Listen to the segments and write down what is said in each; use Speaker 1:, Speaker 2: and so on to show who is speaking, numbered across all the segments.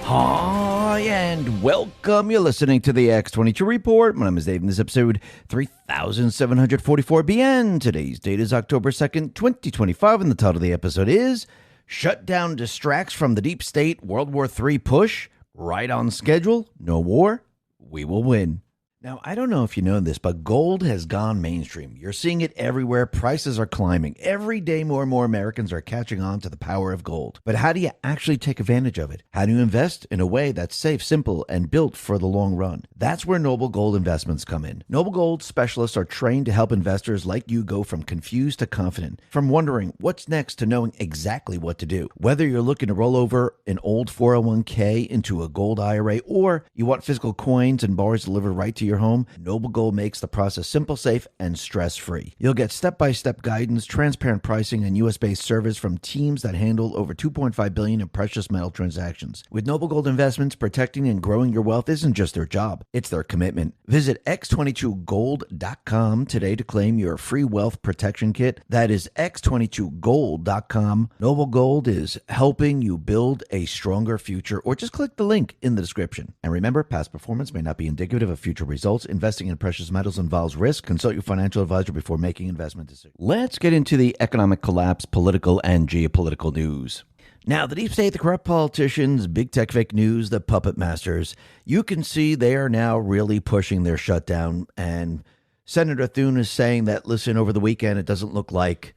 Speaker 1: Hi, and welcome. You're listening to the X22 Report. My name is Dave, and this is episode 3744BN. Today's date is October 2nd, 2025, and the title of the episode is Shutdown Distracts from the Deep State World War III Push. Right on schedule. No war. We will win. Now, I don't know if you know this, but gold has gone mainstream. You're seeing it everywhere. Prices are climbing. Every day, more and more Americans are catching on to the power of gold. But how do you actually take advantage of it? How do you invest in a way that's safe, simple, and built for the long run? That's where Noble Gold Investments come in. Noble Gold specialists are trained to help investors like you go from confused to confident, from wondering what's next to knowing exactly what to do. Whether you're looking to roll over an old 401k into a gold IRA, or you want physical coins and bars delivered right to your home, Noble Gold makes the process simple, safe, and stress-free. You'll get step-by-step guidance, transparent pricing, and U.S.-based service from teams that handle over $2.5 billion in precious metal transactions. With Noble Gold Investments, protecting and growing your wealth isn't just their job, it's their commitment. Visit x22gold.com today to claim your free wealth protection kit. That is x22gold.com. Noble Gold is helping you build a stronger future, or just click the link in the description. And remember, past performance may not be indicative of future results. Investing in precious metals involves risk. Consult your financial advisor before making investment decisions. Let's get into the economic collapse, political and geopolitical news. Now, the deep state, the corrupt politicians, big tech fake news, the puppet masters, you can see they are now really pushing their shutdown. And Senator Thune is saying that, listen, over the weekend, it doesn't look like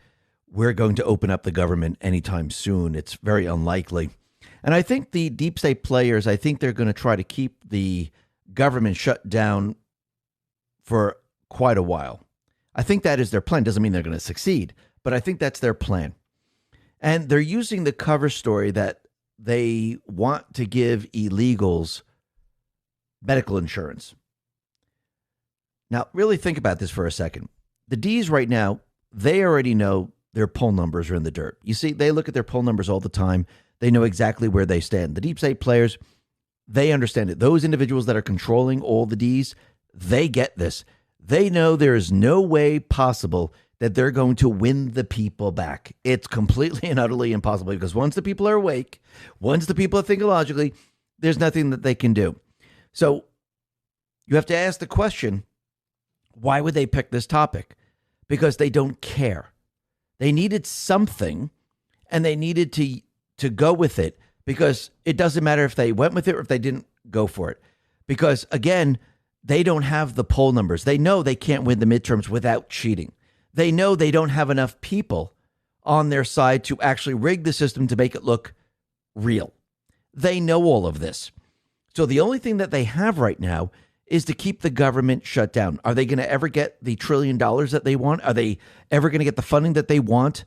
Speaker 1: we're going to open up the government anytime soon. It's very unlikely. And I think the deep state players, I think they're going to try to keep the government shut down for quite a while. I think that is their plan. Doesn't mean they're going to succeed, but I think that's their plan. And they're using the cover story that they want to give illegals medical insurance. Now, really think about this for a second. The D's right now, they already know their poll numbers are in the dirt. You see, they look at their poll numbers all the time. They know exactly where they stand. The deep state players, they understand it. Those individuals that are controlling all the D's, they get this. They know there is no way possible that they're going to win the people back. It's completely and utterly impossible, because once the people are awake, once the people are thinking logically, there's nothing that they can do. So you have to ask the question, why would they pick this topic? Because they don't care. They needed something, and they needed to go with it, because it doesn't matter if they went with it or if they didn't go for it. Because, again, they don't have the poll numbers. They know they can't win the midterms without cheating. They know they don't have enough people on their side to actually rig the system to make it look real. They know all of this. So the only thing that they have right now is to keep the government shut down. Are they going to ever get the $1 trillion that they want? Are they ever going to get the funding that they want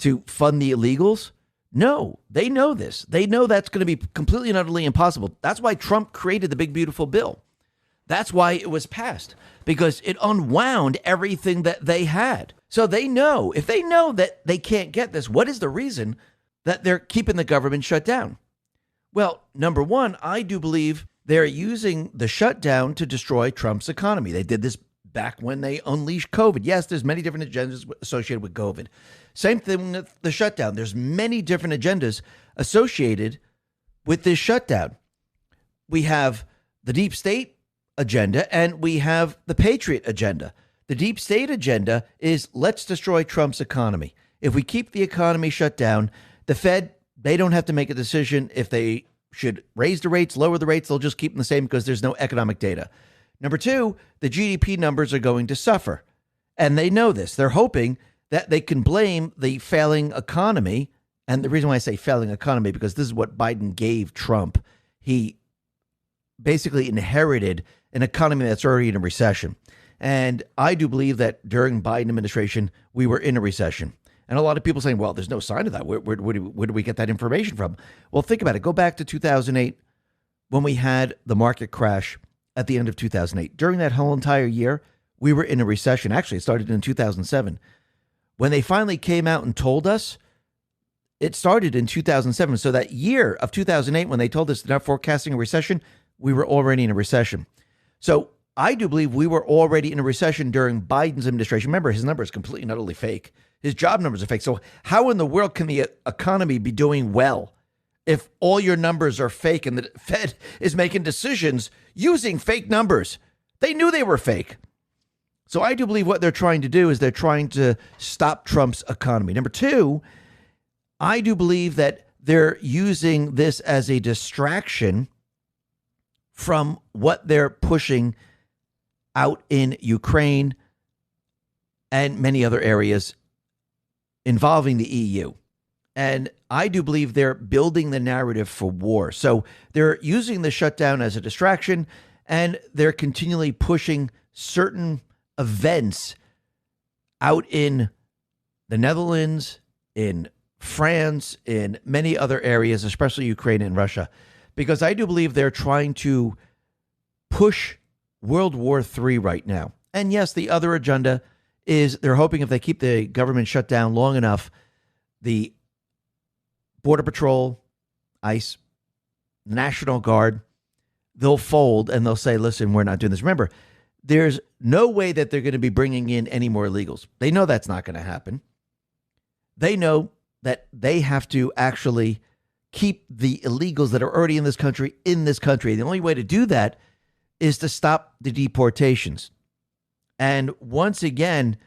Speaker 1: to fund the illegals? No, they know this. They know that's going to be completely and utterly impossible. That's why Trump created the big, beautiful bill. That's why it was passed, because it unwound everything that they had. So they know, if they know that they can't get this, what is the reason that they're keeping the government shut down? Well, number one, I do believe they're using the shutdown to destroy Trump's economy. They did this back when they unleashed COVID. Yes, there's many different agendas associated with COVID. Same thing with the shutdown. There's many different agendas associated with this shutdown. We have the deep state agenda, and we have the Patriot agenda. The deep state agenda is, let's destroy Trump's economy. If we keep the economy shut down, the Fed, they don't have to make a decision if they should raise the rates, lower the rates. They'll just keep them the same because there's no economic data. Number two, the GDP numbers are going to suffer. And they know this. They're hoping that they can blame the failing economy. And the reason why I say failing economy, because this is what Biden gave Trump. He basically inherited an economy that's already in a recession. And I do believe that during Biden administration, we were in a recession. And a lot of people saying, well, there's no sign of that. Where do we get that information from? Well, think about it. Go back to 2008 when we had the market crash at the end of 2008. During that whole entire year, we were in a recession. Actually, it started in 2007. When they finally came out and told us, it started in 2007. So that year of 2008, when they told us they're not forecasting a recession, we were already in a recession. So I do believe we were already in a recession during Biden's administration. Remember, his number is completely and utterly fake. His job numbers are fake. So how in the world can the economy be doing well if all your numbers are fake and the Fed is making decisions using fake numbers. They knew they were fake. So I do believe what they're trying to do is they're trying to stop Trump's economy. Number two, I do believe that they're using this as a distraction from what they're pushing out in Ukraine and many other areas involving the EU. And I do believe they're building the narrative for war. So they're using the shutdown as a distraction, and they're continually pushing certain events out in the Netherlands, in France, in many other areas, especially Ukraine and Russia, because I do believe they're trying to push World War III right now. And yes, the other agenda is they're hoping if they keep the government shut down long enough, the Border Patrol, ICE, National Guard, they'll fold and they'll say, listen, we're not doing this. Remember, there's no way that they're going to be bringing in any more illegals. They know that's not going to happen. They know that they have to actually keep the illegals that are already in this country. The only way to do that is to stop the deportations. And once again,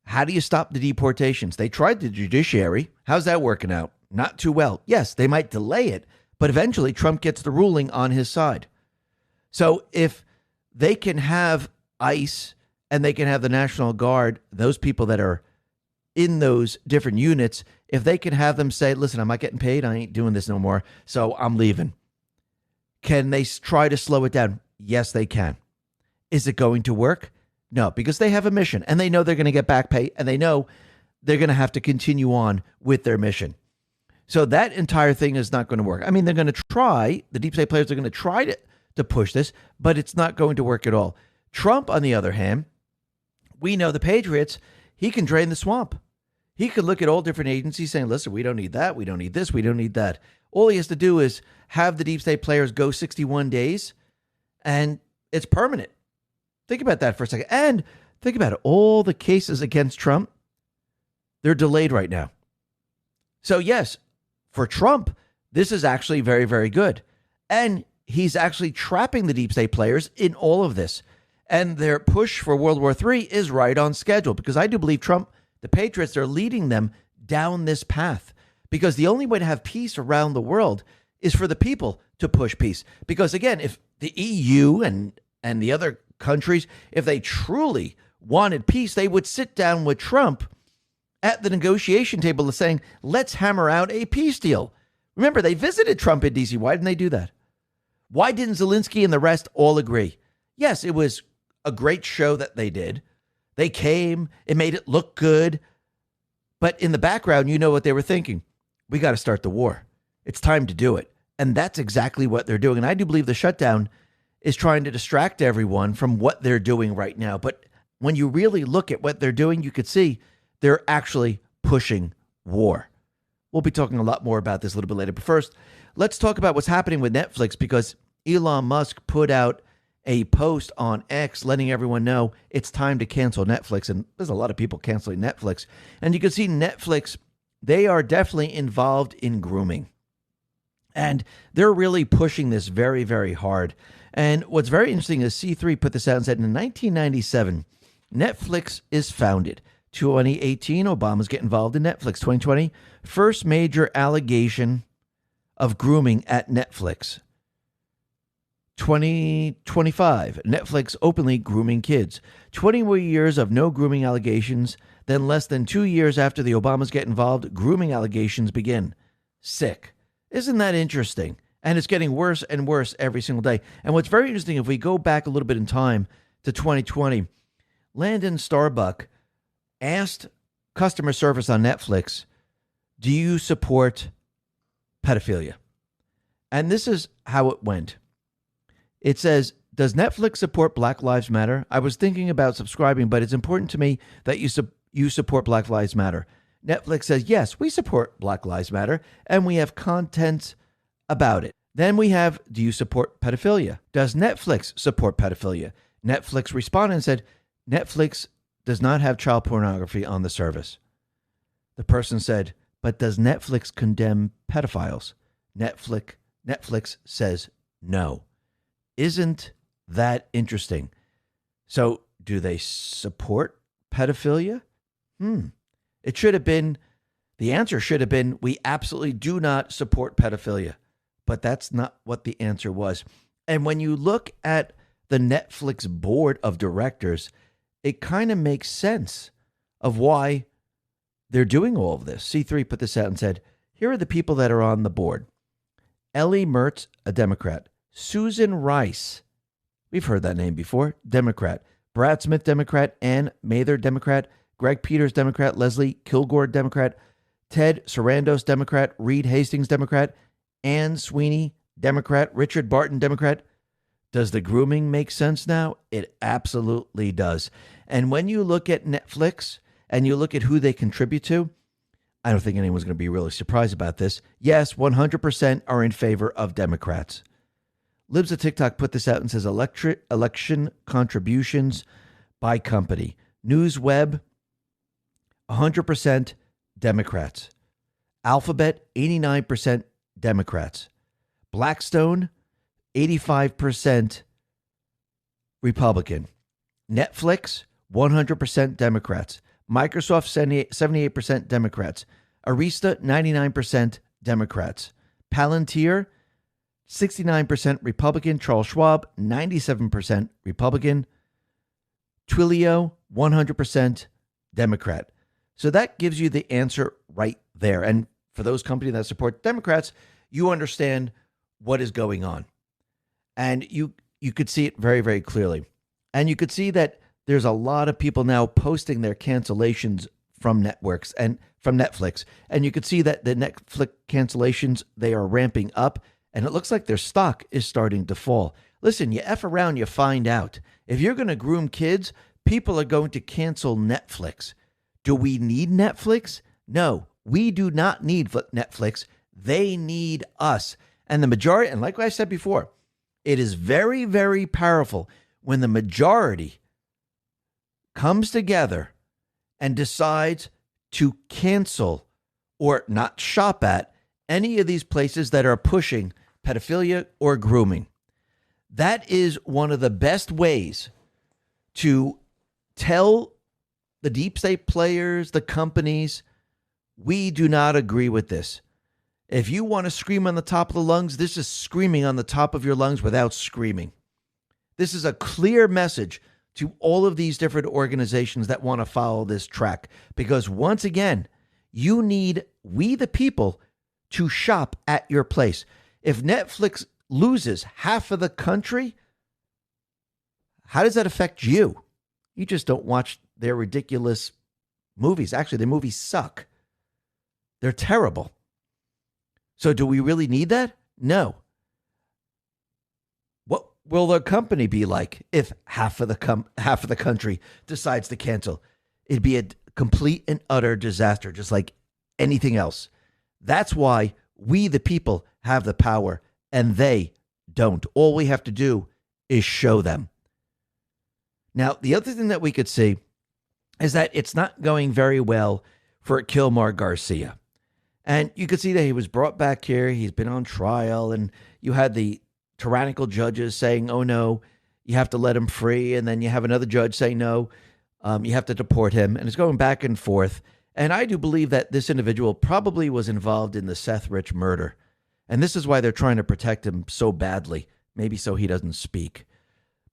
Speaker 1: how do you stop the deportations? They tried the judiciary. How's that working out? Not too well. Yes, they might delay it, but eventually Trump gets the ruling on his side. So if they can have ICE and they can have the National Guard, those people that are in those different units, if they can have them say, listen, I'm not getting paid. I ain't doing this no more. So I'm leaving. Can they try to slow it down? Yes, they can. Is it going to work? No, because they have a mission and they know they're going to get back pay and they know they're going to have to continue on with their mission. So that entire thing is not going to work. I mean, they're going to try, the deep state players are going to try to push this, but it's not going to work at all. Trump, on the other hand, we know the Patriots, he can drain the swamp. He could look at all different agencies saying, listen, we don't need that. We don't need this. We don't need that. All he has to do is have the deep state players go 61 days and it's permanent. Think about that for a second. And think about it. All the cases against Trump, they're delayed right now. So yes, for Trump, this is actually very, very good. And he's actually trapping the deep state players in all of this. And their push for World War III is right on schedule because I do believe Trump, the Patriots, are leading them down this path because the only way to have peace around the world is for the people to push peace. Because again, if the EU and the other countries, if they truly wanted peace, they would sit down with Trump at the negotiation table saying, let's hammer out a peace deal. Remember, they visited Trump in D.C. Why didn't they do that? Why didn't Zelensky and the rest all agree? Yes, it was a great show that they did. They came, it made it look good. But in the background, you know what they were thinking. We got to start the war. It's time to do it. And that's exactly what they're doing. And I do believe the shutdown is trying to distract everyone from what they're doing right now. But when you really look at what they're doing, you could see they're actually pushing war. We'll be talking a lot more about this a little bit later. But first, let's talk about what's happening with Netflix because Elon Musk put out a post on X letting everyone know it's time to cancel Netflix. And there's a lot of people canceling Netflix. And you can see Netflix, they are definitely involved in grooming. And they're really pushing this very, very hard. And what's very interesting is C3 put this out and said in 1997, Netflix is founded. 2018, Obama's get involved in Netflix. 2020, first major allegation of grooming at Netflix. 2025, Netflix openly grooming kids. 20 more years of no grooming allegations. Then less than 2 years after the Obamas get involved, grooming allegations begin. Sick. Isn't that interesting? And it's getting worse and worse every single day. And what's very interesting, if we go back a little bit in time to 2020, Landon Starbuck asked customer service on Netflix, do you support pedophilia? And this is how it went. It says, does Netflix support Black Lives Matter? I was thinking about subscribing, but it's important to me that you support Black Lives Matter. Netflix says, yes, we support Black Lives Matter, and we have content about it. Then we have, do you support pedophilia? Does Netflix support pedophilia? Netflix responded and said, Netflix does not have child pornography on the service. The person said, but does Netflix condemn pedophiles? Netflix says no. Isn't that interesting? So, do they support pedophilia? It should have been, the answer should have been, we absolutely do not support pedophilia. But that's not what the answer was. And when you look at the Netflix board of directors, it kind of makes sense of why they're doing all of this. C3 put this out and said, here are the people that are on the board. Ellie Mertz, a Democrat. Susan Rice, we've heard that name before, Democrat. Brad Smith, Democrat. Ann Mather, Democrat. Greg Peters, Democrat. Leslie Kilgore, Democrat. Ted Sarandos, Democrat. Reed Hastings, Democrat. Ann Sweeney, Democrat. Richard Barton, Democrat. Does the grooming make sense now? It absolutely does. And when you look at Netflix and you look at who they contribute to, I don't think anyone's going to be really surprised about this. Yes, 100% are in favor of Democrats. Libs of TikTok put this out and says election contributions by company. NewsWeb, 100% Democrats. Alphabet, 89% Democrats. Blackstone, 85% Republican. Netflix, 100% Democrats. Microsoft, 78% Democrats. Arista, 99% Democrats. Palantir, 69% Republican. Charles Schwab, 97% Republican. Twilio, 100% Democrat. So that gives you the answer right there. And for those companies that support Democrats, you understand what is going on. And you could see it very, very clearly. And you could see that there's a lot of people now posting their cancellations from networks and from Netflix. And you could see that the Netflix cancellations, they are ramping up. And it looks like their stock is starting to fall. Listen, you F around, you find out. If you're going to groom kids, people are going to cancel Netflix. Do we need Netflix? No, we do not need Netflix. They need us. And the majority, and like I said before, it is very, very powerful when the majority comes together and decides to cancel or not shop at any of these places that are pushing pedophilia or grooming. That is one of the best ways to tell the deep state players, the companies, we do not agree with this. If you want to scream on the top of the lungs, this is screaming on the top of your lungs without screaming. This is a clear message to all of these different organizations that want to follow this track. Because once again, you need we the people to shop at your place. If Netflix loses half of the country, how does that affect you? You just don't watch their ridiculous movies. Actually, their movies suck. They're terrible. So do we really need that? No. What will the company be like if half of the country decides to cancel? It'd be a complete and utter disaster, just like anything else. That's why we, the people, have the power and they don't. All we have to do is show them. Now, the other thing that we could see is that it's not going very well for Kilmar Garcia. And you could see that he was brought back here. He's been on trial, and you had the tyrannical judges saying, oh, no, you have to let him free. And then you have another judge saying, no, you have to deport him. And it's going back and forth. And I do believe that this individual probably was involved in the Seth Rich murder. And this is why they're trying to protect him so badly, maybe so he doesn't speak.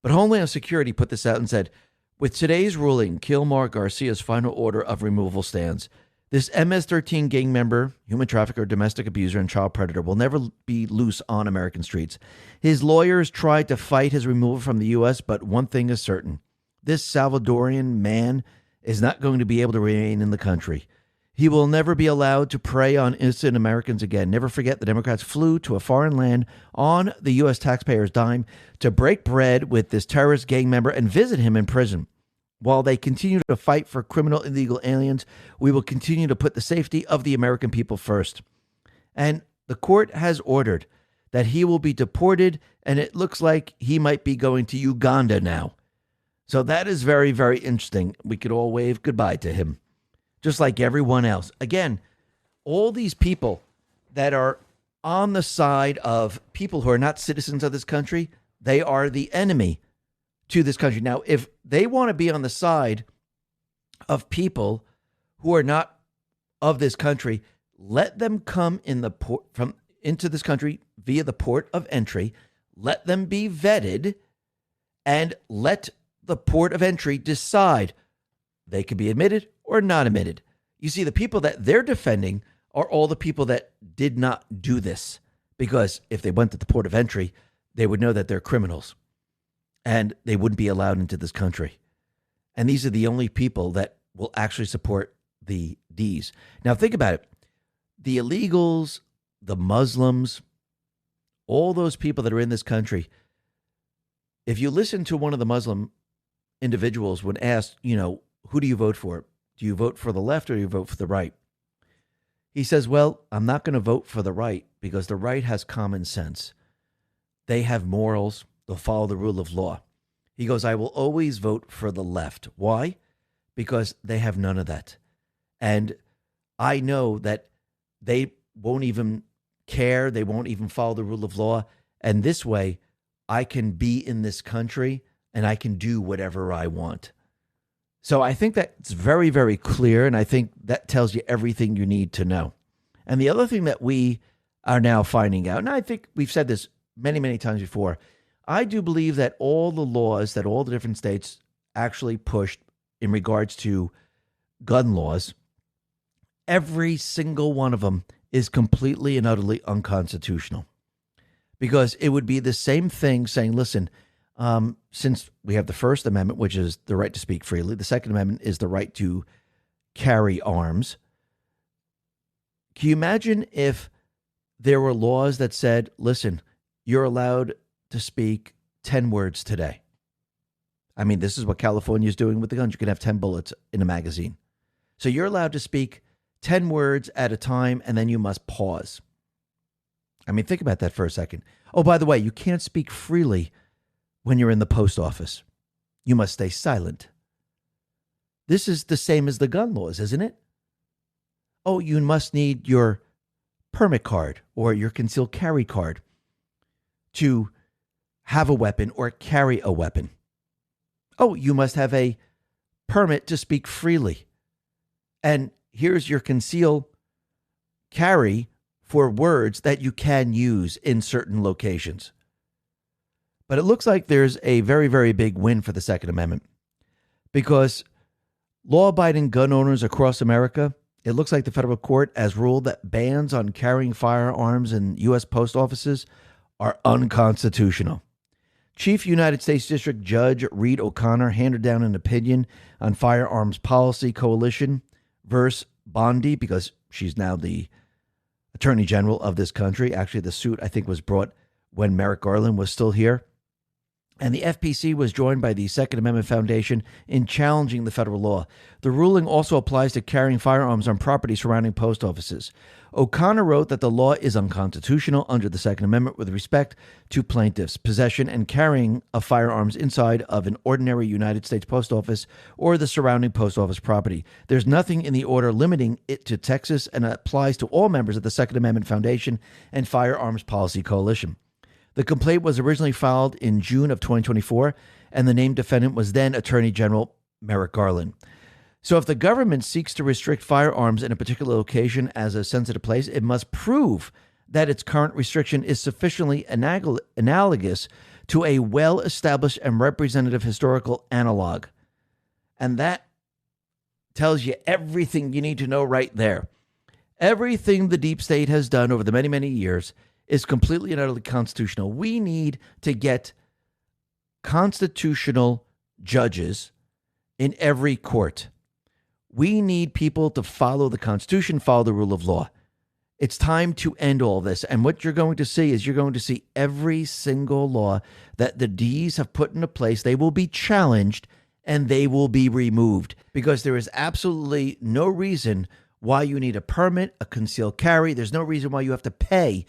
Speaker 1: But Homeland Security put this out and said, with today's ruling, Kilmar Garcia's final order of removal stands. This MS-13 gang member, human trafficker, domestic abuser, and child predator will never be loose on American streets. His lawyers tried to fight his removal from the U.S., but one thing is certain. This Salvadorian man is not going to be able to remain in the country. He will never be allowed to prey on innocent Americans again. Never forget the Democrats flew to a foreign land on the U.S. taxpayers' dime to break bread with this terrorist gang member and visit him in prison. While they continue to fight for criminal illegal aliens, we will continue to put the safety of the American people first. And the court has ordered that he will be deported, and it looks like he might be going to Uganda now. So that is very, very interesting. We could all wave goodbye to him, just like everyone else. Again, all these people that are on the side of people who are not citizens of this country. They are the enemy to this country. Now, if they want to be on the side of people who are not of this country, let them come in the port from into this country via the port of entry. Let them be vetted and let the port of entry decide they can be admitted or not admitted. You see, the people that they're defending are all the people that did not do this, because if they went to the port of entry, they would know that they're criminals and they wouldn't be allowed into this country. And these are the only people that will actually support the D's. Now, think about it. The illegals, the Muslims, all those people that are in this country, if you listen to one of the Muslim individuals when asked, who do you vote for? Do you vote for the left or do you vote for the right? He says, well, I'm not going to vote for the right because the right has common sense. They have morals. They'll follow the rule of law. He goes, I will always vote for the left. Why? Because they have none of that. And I know that they won't even care. They won't even follow the rule of law. And this way, I can be in this country and I can do whatever I want. So I think that's very, very clear. And I think that tells you everything you need to know. And the other thing that we are now finding out, and I think we've said this many, many times before, I do believe that all the laws that all the different states actually pushed in regards to gun laws, every single one of them is completely and utterly unconstitutional. Because it would be the same thing saying, listen, since we have the First Amendment, which is the right to speak freely, the Second Amendment is the right to carry arms. Can you imagine if there were laws that said, listen, you're allowed to speak 10 words today? I mean, this is what California is doing with the guns. You can have 10 bullets in a magazine. So you're allowed to speak 10 words at a time, and then you must pause. I mean, think about that for a second. Oh, by the way, you can't speak freely when you're in the post office. You must stay silent. This is the same as the gun laws, isn't it? Oh, you must need your permit card or your concealed carry card to have a weapon or carry a weapon. Oh, you must have a permit to speak freely. And here's your concealed carry for words that you can use in certain locations. But it looks like there's a very, very big win for the Second Amendment, because law-abiding gun owners across America, it looks like the federal court has ruled that bans on carrying firearms in U.S. post offices are unconstitutional. Chief United States District Judge Reed O'Connor handed down an opinion on Firearms Policy Coalition versus Bondi, because she's now the Attorney General of this country. Actually, the suit, I think, was brought when Merrick Garland was still here. And the FPC was joined by the Second Amendment Foundation in challenging the federal law. The ruling also applies to carrying firearms on property surrounding post offices. O'Connor wrote that the law is unconstitutional under the Second Amendment with respect to plaintiffs' possession and carrying of firearms inside of an ordinary United States post office or the surrounding post office property. There's nothing in the order limiting it to Texas, and it applies to all members of the Second Amendment Foundation and Firearms Policy Coalition. The complaint was originally filed in June of 2024, and the named defendant was then Attorney General Merrick Garland. So if the government seeks to restrict firearms in a particular location as a sensitive place, it must prove that its current restriction is sufficiently analogous to a well-established and representative historical analog. And that tells you everything you need to know right there. Everything the deep state has done over the many, many years is completely and utterly constitutional. We need to get constitutional judges in every court. We need people to follow the Constitution, follow the rule of law. It's time to end all this. And what you're going to see is you're going to see every single law that the D's have put into place, they will be challenged and they will be removed, because there is absolutely no reason why you need a permit, a concealed carry. There's no reason why you have to pay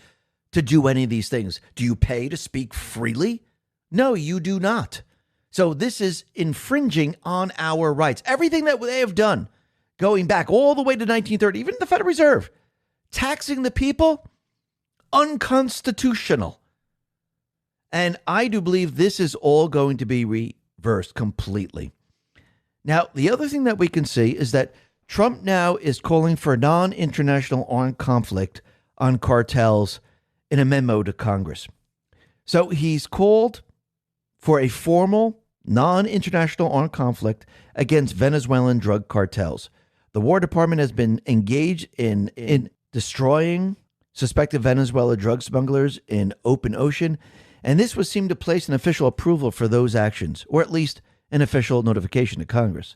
Speaker 1: to do any of these things. Do you pay to speak freely? No, you do not. So this is infringing on our rights. Everything that they have done, going back all the way to 1930, even the Federal Reserve, taxing the people, unconstitutional. And I do believe this is all going to be reversed completely. Now, the other thing that we can see is that Trump now is calling for non-international armed conflict on cartels in a memo to Congress. So he's called for a formal non-international armed conflict against Venezuelan drug cartels. The War Department has been engaged in destroying suspected Venezuela drug smugglers in open ocean, and this would seem to place an official approval for those actions, or at least an official notification to Congress.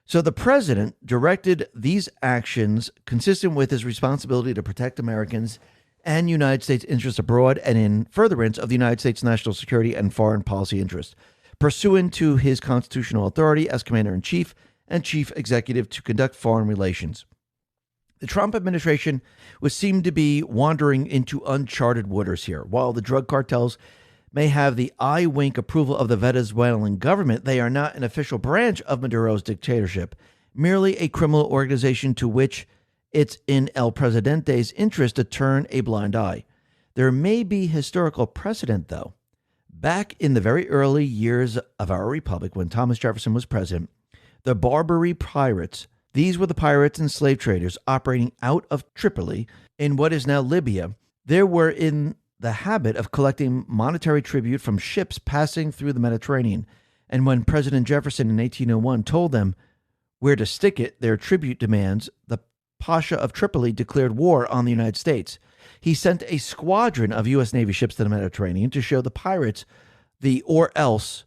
Speaker 1: So the president directed these actions consistent with his responsibility to protect Americans and United States interests abroad and in furtherance of the United States national security and foreign policy interests, pursuant to his constitutional authority as commander-in-chief and chief executive to conduct foreign relations. The Trump administration would seem to be wandering into uncharted waters here. While the drug cartels may have the eye-wink approval of the Venezuelan government, they are not an official branch of Maduro's dictatorship, merely a criminal organization to which it's in El Presidente's interest to turn a blind eye. There may be historical precedent, though. Back in the very early years of our republic, when Thomas Jefferson was president, the Barbary pirates, these were the pirates and slave traders operating out of Tripoli in what is now Libya, they were in the habit of collecting monetary tribute from ships passing through the Mediterranean. And when President Jefferson in 1801 told them where to stick it, their tribute demands, the Pasha of Tripoli declared war on the United States. He sent a squadron of U.S. Navy ships to the Mediterranean to show the pirates the or else.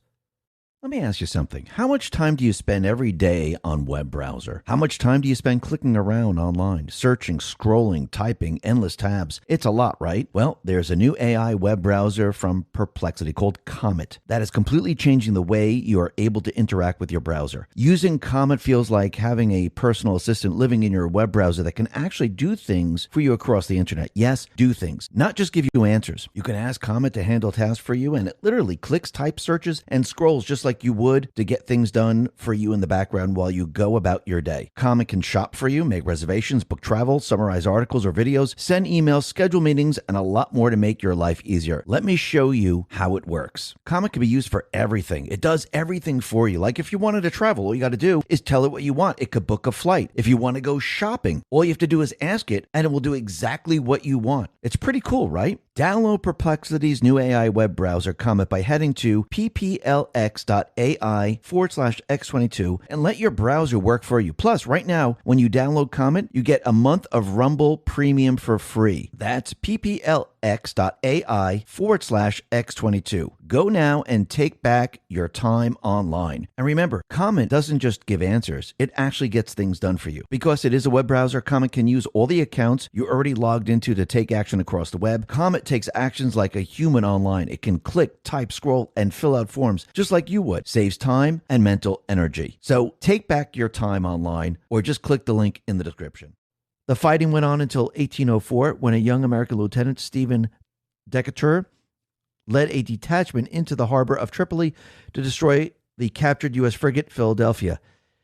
Speaker 1: Let me ask you something. How much time do you spend every day on web browser? How much time do you spend clicking around online, searching, scrolling, typing, endless tabs? It's a lot, right? Well, there's a new AI web browser from Perplexity called Comet that is completely changing the way you are able to interact with your browser. Using Comet feels like having a personal assistant living in your web browser that can actually do things for you across the internet. Yes, do things, not just give you answers. You can ask Comet to handle tasks for you, and it literally clicks, types, searches, and scrolls just like you would to get things done for you in the background while you go about your day. Comet can shop for you, make reservations, book travel, summarize articles or videos, send emails, schedule meetings, and a lot more to make your life easier. Let me show you how it works. Comet can be used for everything. It does everything for you. Like if you wanted to travel, all you got to do is tell it what you want. It could book a flight. If you want to go shopping, all you have to do is ask it, and it will do exactly what you want. It's pretty cool, right? Download Perplexity's new AI web browser, Comet, by heading to pplx.ai/x22 and let your browser work for you. Plus, right now, when you download Comet, you get a month of Rumble Premium for free. That's pplx.ai/x22. Go now and take back your time online. And remember, Comet doesn't just give answers. It actually gets things done for you. Because it is a web browser, Comet can use all the accounts you already logged into to take action across the web. Comet takes actions like a human online. It can click, type, scroll, and fill out forms just like you would. Saves time and mental energy. So take back your time online, or just click the link in the description. The fighting went on until 1804 when a young American lieutenant, Stephen Decatur, led a detachment into the harbor of Tripoli to destroy the captured U.S. frigate Philadelphia.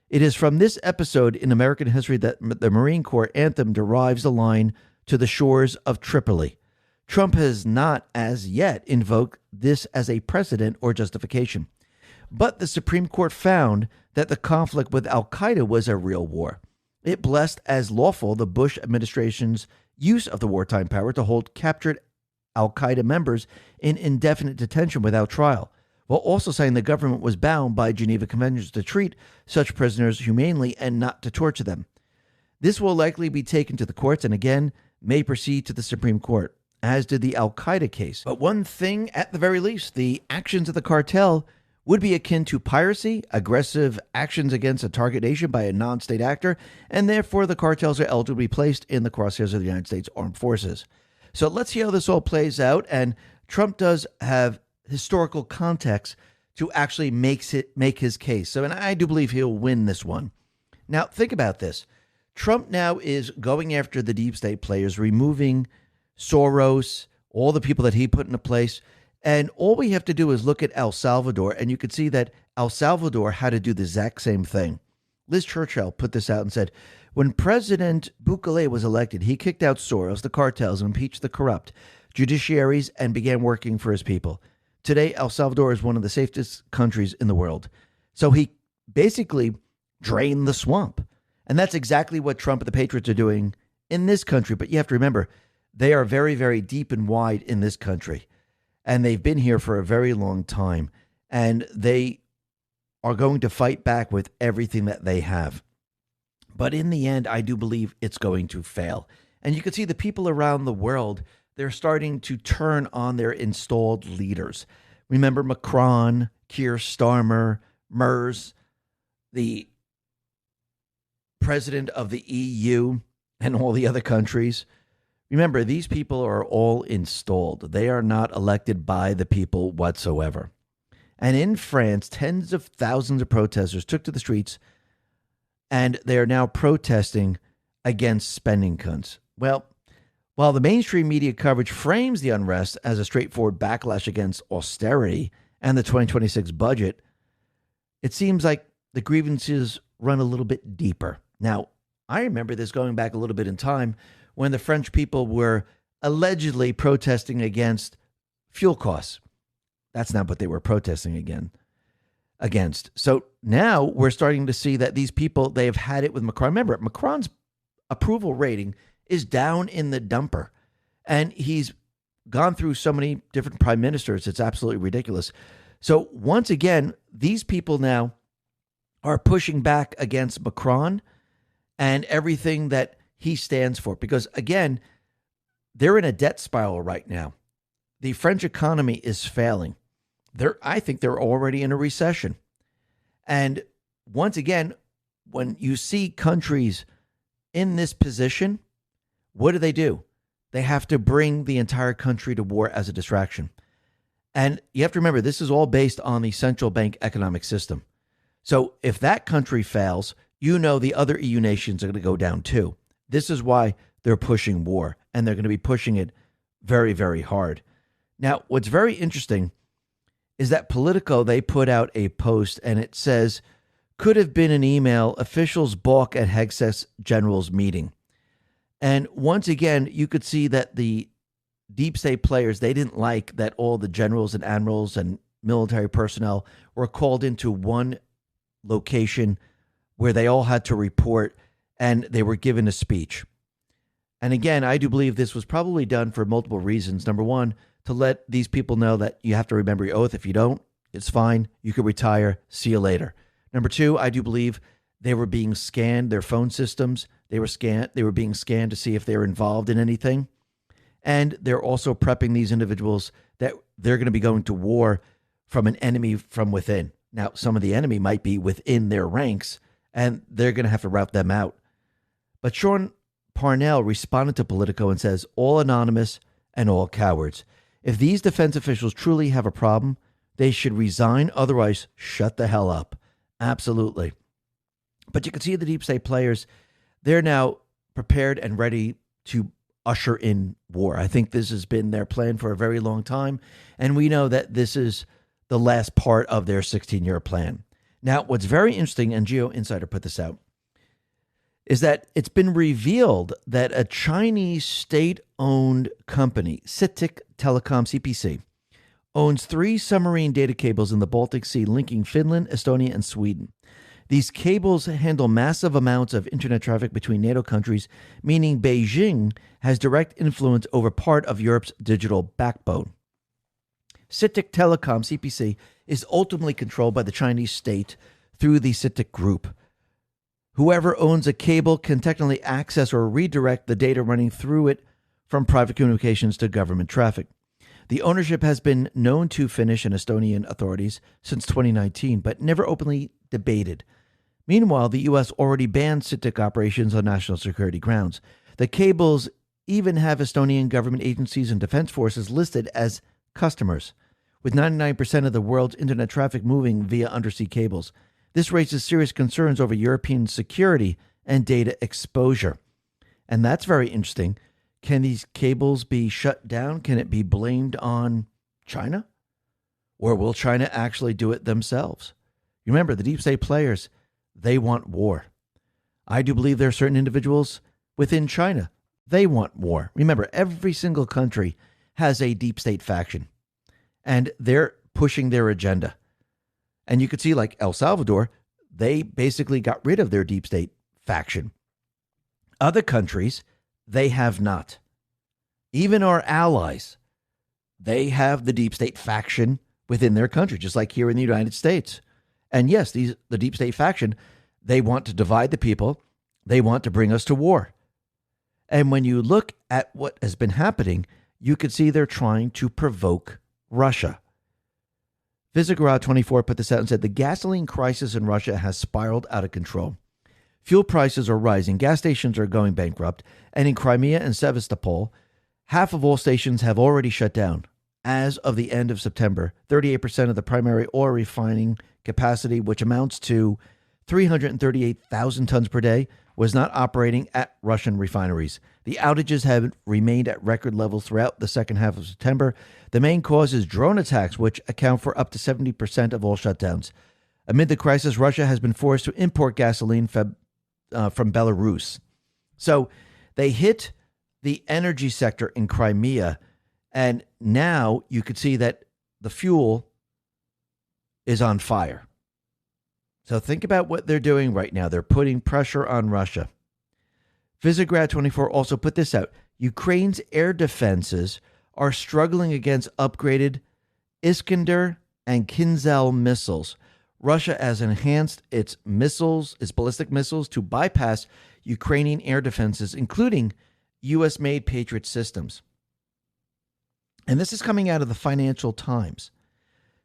Speaker 1: It is from this episode in American history that the Marine Corps anthem derives the line, "To the shores of Tripoli." Trump has not as yet invoked this as a precedent or justification. But the Supreme Court found that the conflict with al-Qaeda was a real war. It blessed as lawful the Bush administration's use of the wartime power to hold captured al-Qaeda members in indefinite detention without trial, while also saying the government was bound by Geneva Conventions to treat such prisoners humanely and not to torture them. This will likely be taken to the courts and again may proceed to the Supreme Court, as did the al-Qaeda case. But one thing, at the very least, the actions of the cartel would be akin to piracy, aggressive actions against a target nation by a non-state actor, and therefore the cartels are eligible to be placed in the crosshairs of the United States Armed Forces. So let's see how this all plays out, and Trump does have historical context to actually make his case. So, and I do believe he'll win this one. Now, think about this. Trump now is going after the deep state players, removing Soros, all the people that he put into place. And all we have to do is look at El Salvador, and you can see that El Salvador had to do the exact same thing. Liz Churchill put this out and said, when President Bukele was elected, he kicked out Soros, the cartels, and impeached the corrupt judiciaries and began working for his people. Today, El Salvador is one of the safest countries in the world. So he basically drained the swamp. And that's exactly what Trump and the Patriots are doing in this country. But you have to remember, they are very, very deep and wide in this country. And they've been here for a very long time. And they are going to fight back with everything that they have. But in the end, I do believe it's going to fail. And you can see the people around the world, they're starting to turn on their installed leaders. Remember Macron, Keir Starmer, Merz, the president of the EU, and all the other countries. Remember, these people are all installed. They are not elected by the people whatsoever. And in France, tens of thousands of protesters took to the streets, and they are now protesting against spending cuts. Well, while the mainstream media coverage frames the unrest as a straightforward backlash against austerity and the 2026 budget, it seems like the grievances run a little bit deeper. Now, I remember this going back a little bit in time when the French people were allegedly protesting against fuel costs. That's not what they were protesting against. So now we're starting to see that these people, they have had it with Macron. Remember, Macron's approval rating is down in the dumper. And he's gone through so many different prime ministers. It's absolutely ridiculous. So once again, these people now are pushing back against Macron and everything that he stands for. Because again, they're in a debt spiral right now. The French economy is failing. I think they're already in a recession. And once again, when you see countries in this position, what do? They have to bring the entire country to war as a distraction. And you have to remember, this is all based on the central bank economic system. So if that country fails, you know the other EU nations are going to go down too. This is why they're pushing war, and they're going to be pushing it very, very hard. Now, what's very interesting is that Politico, they put out a post, and it says, could have been an email, officials balk at Hegseth's generals meeting. And once again, you could see that the deep state players, they didn't like that all the generals and admirals and military personnel were called into one location where they all had to report, and they were given a speech. And again, I do believe this was probably done for multiple reasons. Number one, to let these people know that you have to remember your oath. If you don't, it's fine. You can retire. See you later. Number two, I do believe they were being scanned, their phone systems. They were being scanned to see if they were involved in anything. And they're also prepping these individuals that they're going to be going to war from an enemy from within. Now, some of the enemy might be within their ranks, and they're going to have to rout them out. But Sean Parnell responded to Politico and says, all anonymous and all cowards. If these defense officials truly have a problem, they should resign. Otherwise, shut the hell up. Absolutely. But you can see the deep state players, they're now prepared and ready to usher in war. I think this has been their plan for a very long time. And we know that this is the last part of their 16-year plan. Now, what's very interesting, and Geo Insider put this out, is that it's been revealed that a Chinese state-owned company, CITIC Telecom CPC, owns 3 submarine data cables in the Baltic Sea linking Finland, Estonia, and Sweden. These cables handle massive amounts of internet traffic between NATO countries, meaning Beijing has direct influence over part of Europe's digital backbone. CITIC Telecom CPC is ultimately controlled by the Chinese state through the CITIC Group. Whoever owns a cable can technically access or redirect the data running through it from private communications to government traffic. The ownership has been known to Finnish and Estonian authorities since 2019, but never openly debated. Meanwhile, the U.S. already banned CITIC operations on national security grounds. The cables even have Estonian government agencies and defense forces listed as customers, with 99% of the world's internet traffic moving via undersea cables. This raises serious concerns over European security and data exposure. And that's very interesting. Can these cables be shut down? Can it be blamed on China? Or will China actually do it themselves? Remember, the deep state players, they want war. I do believe there are certain individuals within China, they want war. Remember, every single country has a deep state faction, and they're pushing their agenda. And you could see, like El Salvador, they basically got rid of their deep state faction. Other countries, they have not. Even our allies, they have the deep state faction within their country, just like here in the United States. And yes, the deep state faction, they want to divide the people. They want to bring us to war. And when you look at what has been happening, you can see they're trying to provoke Russia. Visegrad24 put this out and said, the gasoline crisis in Russia has spiraled out of control. Fuel prices are rising, gas stations are going bankrupt, and in Crimea and Sevastopol, half of all stations have already shut down. As of the end of September, 38% of the primary oil refining capacity, which amounts to 338,000 tons per day, was not operating at Russian refineries. The outages have remained at record levels throughout the second half of September. The main cause is drone attacks, which account for up to 70% of all shutdowns. Amid the crisis, Russia has been forced to import gasoline from Belarus. So they hit the energy sector in Crimea, and now you could see that the fuel is on fire. So think about what they're doing right now. They're putting pressure on Russia. Visegrad24 also put this out. Ukraine's air defenses are struggling against upgraded Iskander and Kinzhal missiles. Russia has enhanced its ballistic missiles, to bypass Ukrainian air defenses, including U.S.-made Patriot systems. And this is coming out of the Financial Times.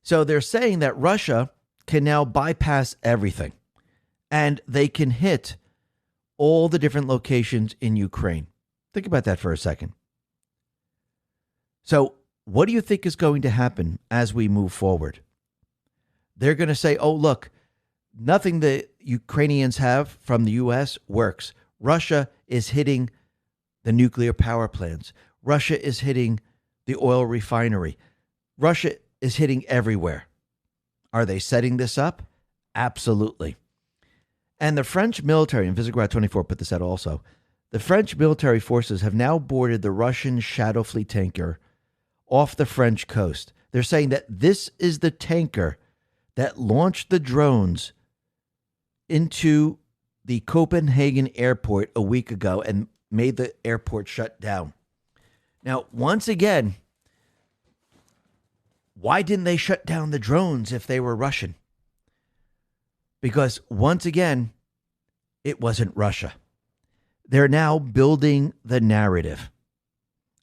Speaker 1: So they're saying that Russia can now bypass everything, and they can hit all the different locations in Ukraine. Think about that for a second. So what do you think is going to happen as we move forward? They're going to say, oh, look, nothing the Ukrainians have from the U.S. works. Russia is hitting the nuclear power plants. Russia is hitting the oil refinery. Russia is hitting everywhere. Are they setting this up? Absolutely. And the French military, and Visegrad24 put this out also, the French military forces have now boarded the Russian Shadow Fleet tanker off the French coast. They're saying that this is the tanker that launched the drones into the Copenhagen airport a week ago and made the airport shut down. Now, once again, why didn't they shut down the drones if they were Russian? Because once again, it wasn't Russia. They're now building the narrative.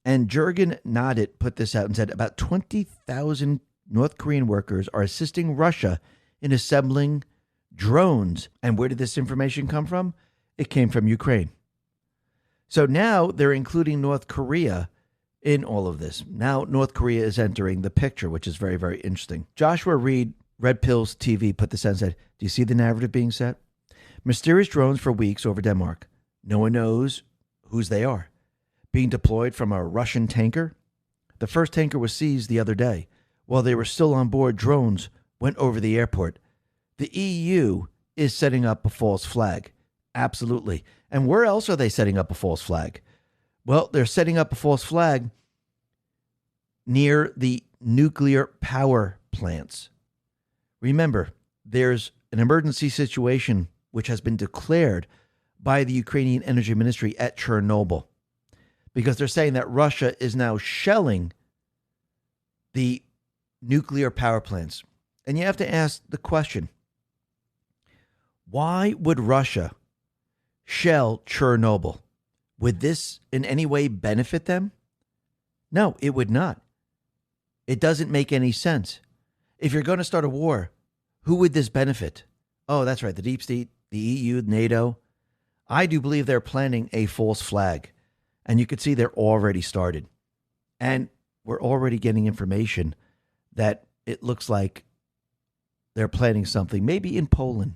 Speaker 1: And Jurgen Nadit put this out and said about 20,000 North Korean workers are assisting Russia in assembling drones. And where did this information come from? It came from Ukraine. So now they're including North Korea in all of this. Now North Korea is entering the picture, which is very, very interesting. Joshua Reed, Red Pills TV, put this out and said, do you see the narrative being set? Mysterious drones for weeks over Denmark. No one knows whose they are. Being deployed from a Russian tanker. The first tanker was seized the other day. While they were still on board, drones went over the airport. The EU is setting up a false flag. Absolutely. And where else are they setting up a false flag? Well, they're setting up a false flag near the nuclear power plants. Remember, there's an emergency situation which has been declared by the Ukrainian Energy Ministry at Chernobyl, because they're saying that Russia is now shelling the nuclear power plants. And you have to ask the question, why would Russia shell Chernobyl? Would this in any way benefit them? No, it would not. It doesn't make any sense. If you're going to start a war, who would this benefit? Oh, that's right, the deep state, the EU, NATO. I do believe they're planning a false flag. And you could see they're already started. And we're already getting information that it looks like they're planning something, maybe in Poland.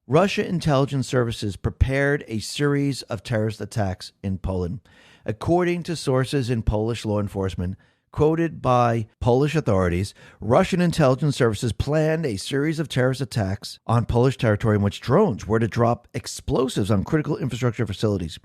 Speaker 1: Russia intelligence services prepared a series of terrorist attacks in Poland. According to sources in Polish law enforcement, Quoted by Polish authorities, Russian intelligence services planned a series of terrorist attacks on Polish territory in which drones were to drop explosives on critical infrastructure facilities.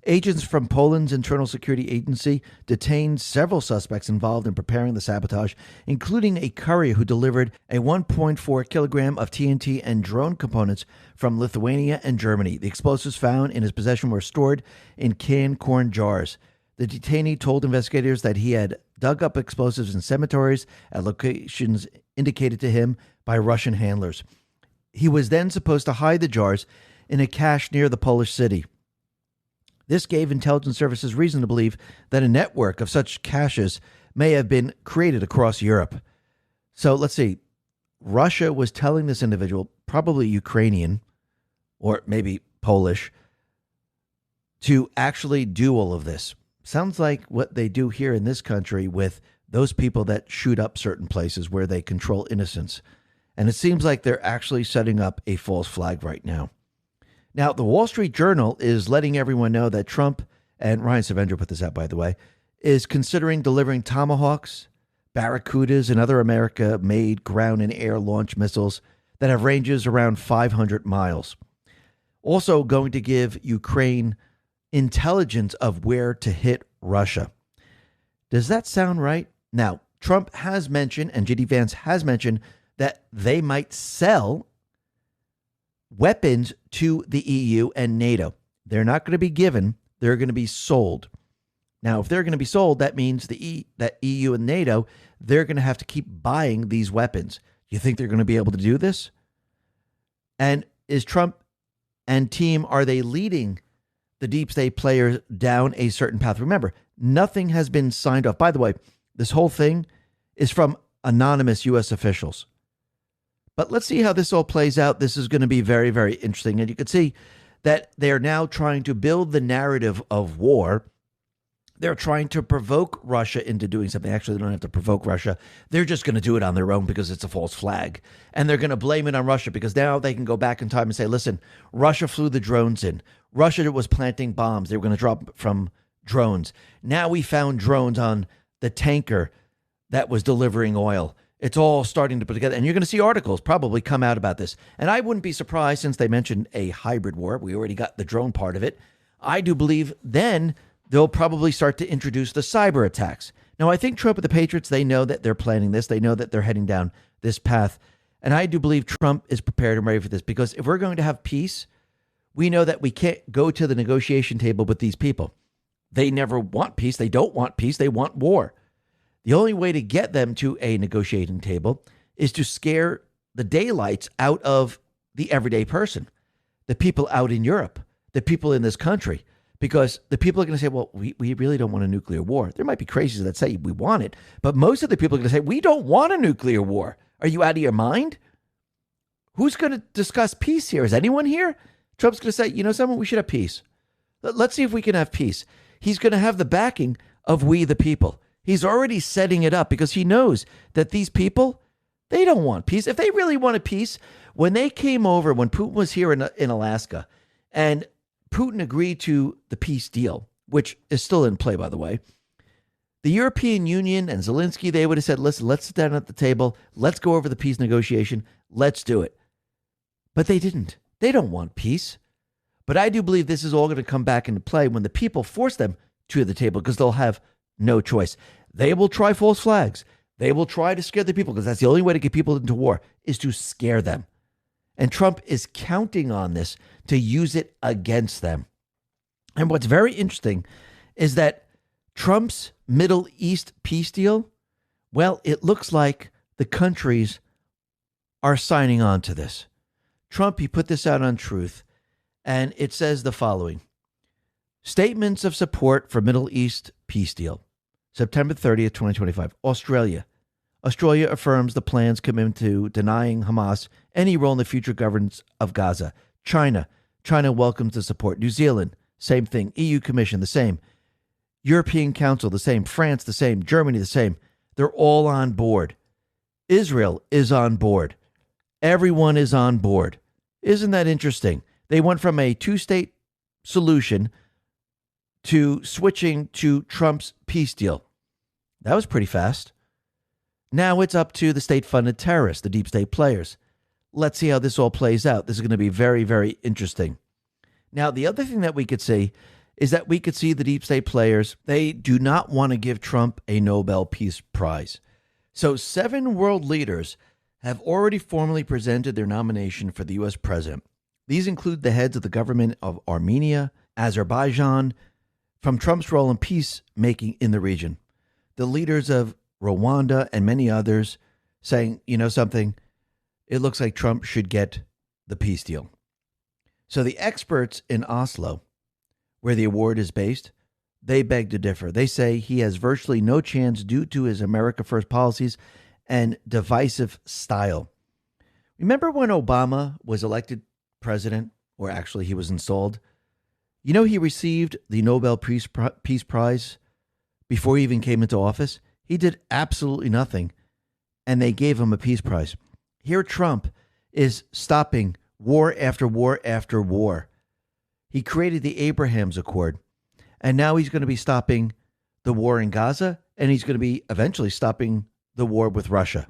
Speaker 1: Agents from Poland's Internal Security Agency detained several suspects involved in preparing the sabotage, including a courier who delivered a 1.4 kilogram of TNT and drone components from Lithuania and Germany. The explosives found in his possession were stored in canned corn jars. The detainee told investigators that he had dug up explosives in cemeteries at locations indicated to him by Russian handlers. He was then supposed to hide the jars in a cache near the Polish city. This gave intelligence services reason to believe that a network of such caches may have been created across Europe. So let's see. Russia was telling this individual, probably Ukrainian or maybe Polish, to actually do all of this. Sounds like what they do here in this country with those people that shoot up certain places where they control innocents. And it seems like they're actually setting up a false flag right now. Now, the Wall Street Journal is letting everyone know that Trump, and Ryan Savendra put this out, by the way, is considering delivering Tomahawks, Barracudas, and other America-made ground and air launch missiles that have ranges around 500 miles. Also going to give Ukraine intelligence of where to hit Russia. Does that sound right? Now, Trump has mentioned, and J.D. Vance has mentioned, that they might sell weapons to the EU and NATO. They're not going to be given. They're going to be sold. Now, if they're going to be sold, that means that EU and NATO, they're going to have to keep buying these weapons. You think they're going to be able to do this? And is Trump and team, are they leading the deep state players down a certain path? Remember, nothing has been signed off. By the way, this whole thing is from anonymous U.S. officials. But let's see how this all plays out. This is going to be very, very interesting. And you can see that they are now trying to build the narrative of war. They're trying to provoke Russia into doing something. Actually, they don't have to provoke Russia. They're just going to do it on their own because it's a false flag. And they're going to blame it on Russia because now they can go back in time and say, listen, Russia flew the drones in. Russia was planting bombs. They were going to drop from drones. Now we found drones on the tanker that was delivering oil. It's all starting to put together. And you're going to see articles probably come out about this. And I wouldn't be surprised, since they mentioned a hybrid war. We already got the drone part of it. I do believe then they'll probably start to introduce the cyber attacks. Now, I think Trump and the Patriots, they know that they're planning this. They know that they're heading down this path. And I do believe Trump is prepared and ready for this, because if we're going to have peace, we know that we can't go to the negotiation table with these people. They never want peace. They don't want peace. They want war. The only way to get them to a negotiating table is to scare the daylights out of the everyday person, the people out in Europe, the people in this country, because the people are going to say, well, we really don't want a nuclear war. There might be crazies that say we want it, but most of the people are going to say, we don't want a nuclear war. Are you out of your mind? Who's going to discuss peace here? Is anyone here? Trump's going to say, you know something, we should have peace. Let's see if we can have peace. He's going to have the backing of we the people. He's already setting it up because he knows that these people, they don't want peace. If they really wanted peace, when they came over, when Putin was here in Alaska, and Putin agreed to the peace deal, which is still in play, by the way, the European Union and Zelensky, they would have said, listen, let's sit down at the table. Let's go over the peace negotiation. Let's do it. But they didn't. They don't want peace. But I do believe this is all going to come back into play when the people force them to the table, because they'll have no choice. They will try false flags. They will try to scare the people, because that's the only way to get people into war, is to scare them. And Trump is counting on this to use it against them. And what's very interesting is that Trump's Middle East peace deal, well, it looks like the countries are signing on to this. Trump, he put this out on Truth, and it says the following: statements of support for Middle East peace deal. September 30th, 2025. Australia affirms the plan's commitment to denying Hamas any role in the future governance of Gaza. China welcomes the support. New Zealand, same thing. EU Commission, the same. European Council, the same. France, the same. Germany, the same. They're all on board. Israel is on board. Everyone is on board. Isn't that interesting? They went from a two-state solution to switching to Trump's peace deal. That was pretty fast. Now it's up to the state-funded terrorists, the deep state players. Let's see how this all plays out. This is going to be very, very interesting. Now, the other thing that we could see is that we could see the deep state players, they do not want to give Trump a Nobel Peace Prize. So 7 world leaders have already formally presented their nomination for the U.S. president. These include the heads of the government of Armenia, Azerbaijan, from Trump's role in peacemaking in the region. The leaders of Rwanda and many others saying, you know something, it looks like Trump should get the peace deal. So the experts in Oslo, where the award is based, they beg to differ. They say he has virtually no chance due to his America First policies and divisive style. Remember when Obama was elected president, or actually he was installed? You know, he received the Nobel Peace Prize before he even came into office. He did absolutely nothing, and they gave him a peace prize. Here Trump is stopping war after war after war. He created the Abraham Accord, and now he's going to be stopping the war in Gaza, and he's going to be eventually stopping the war with Russia.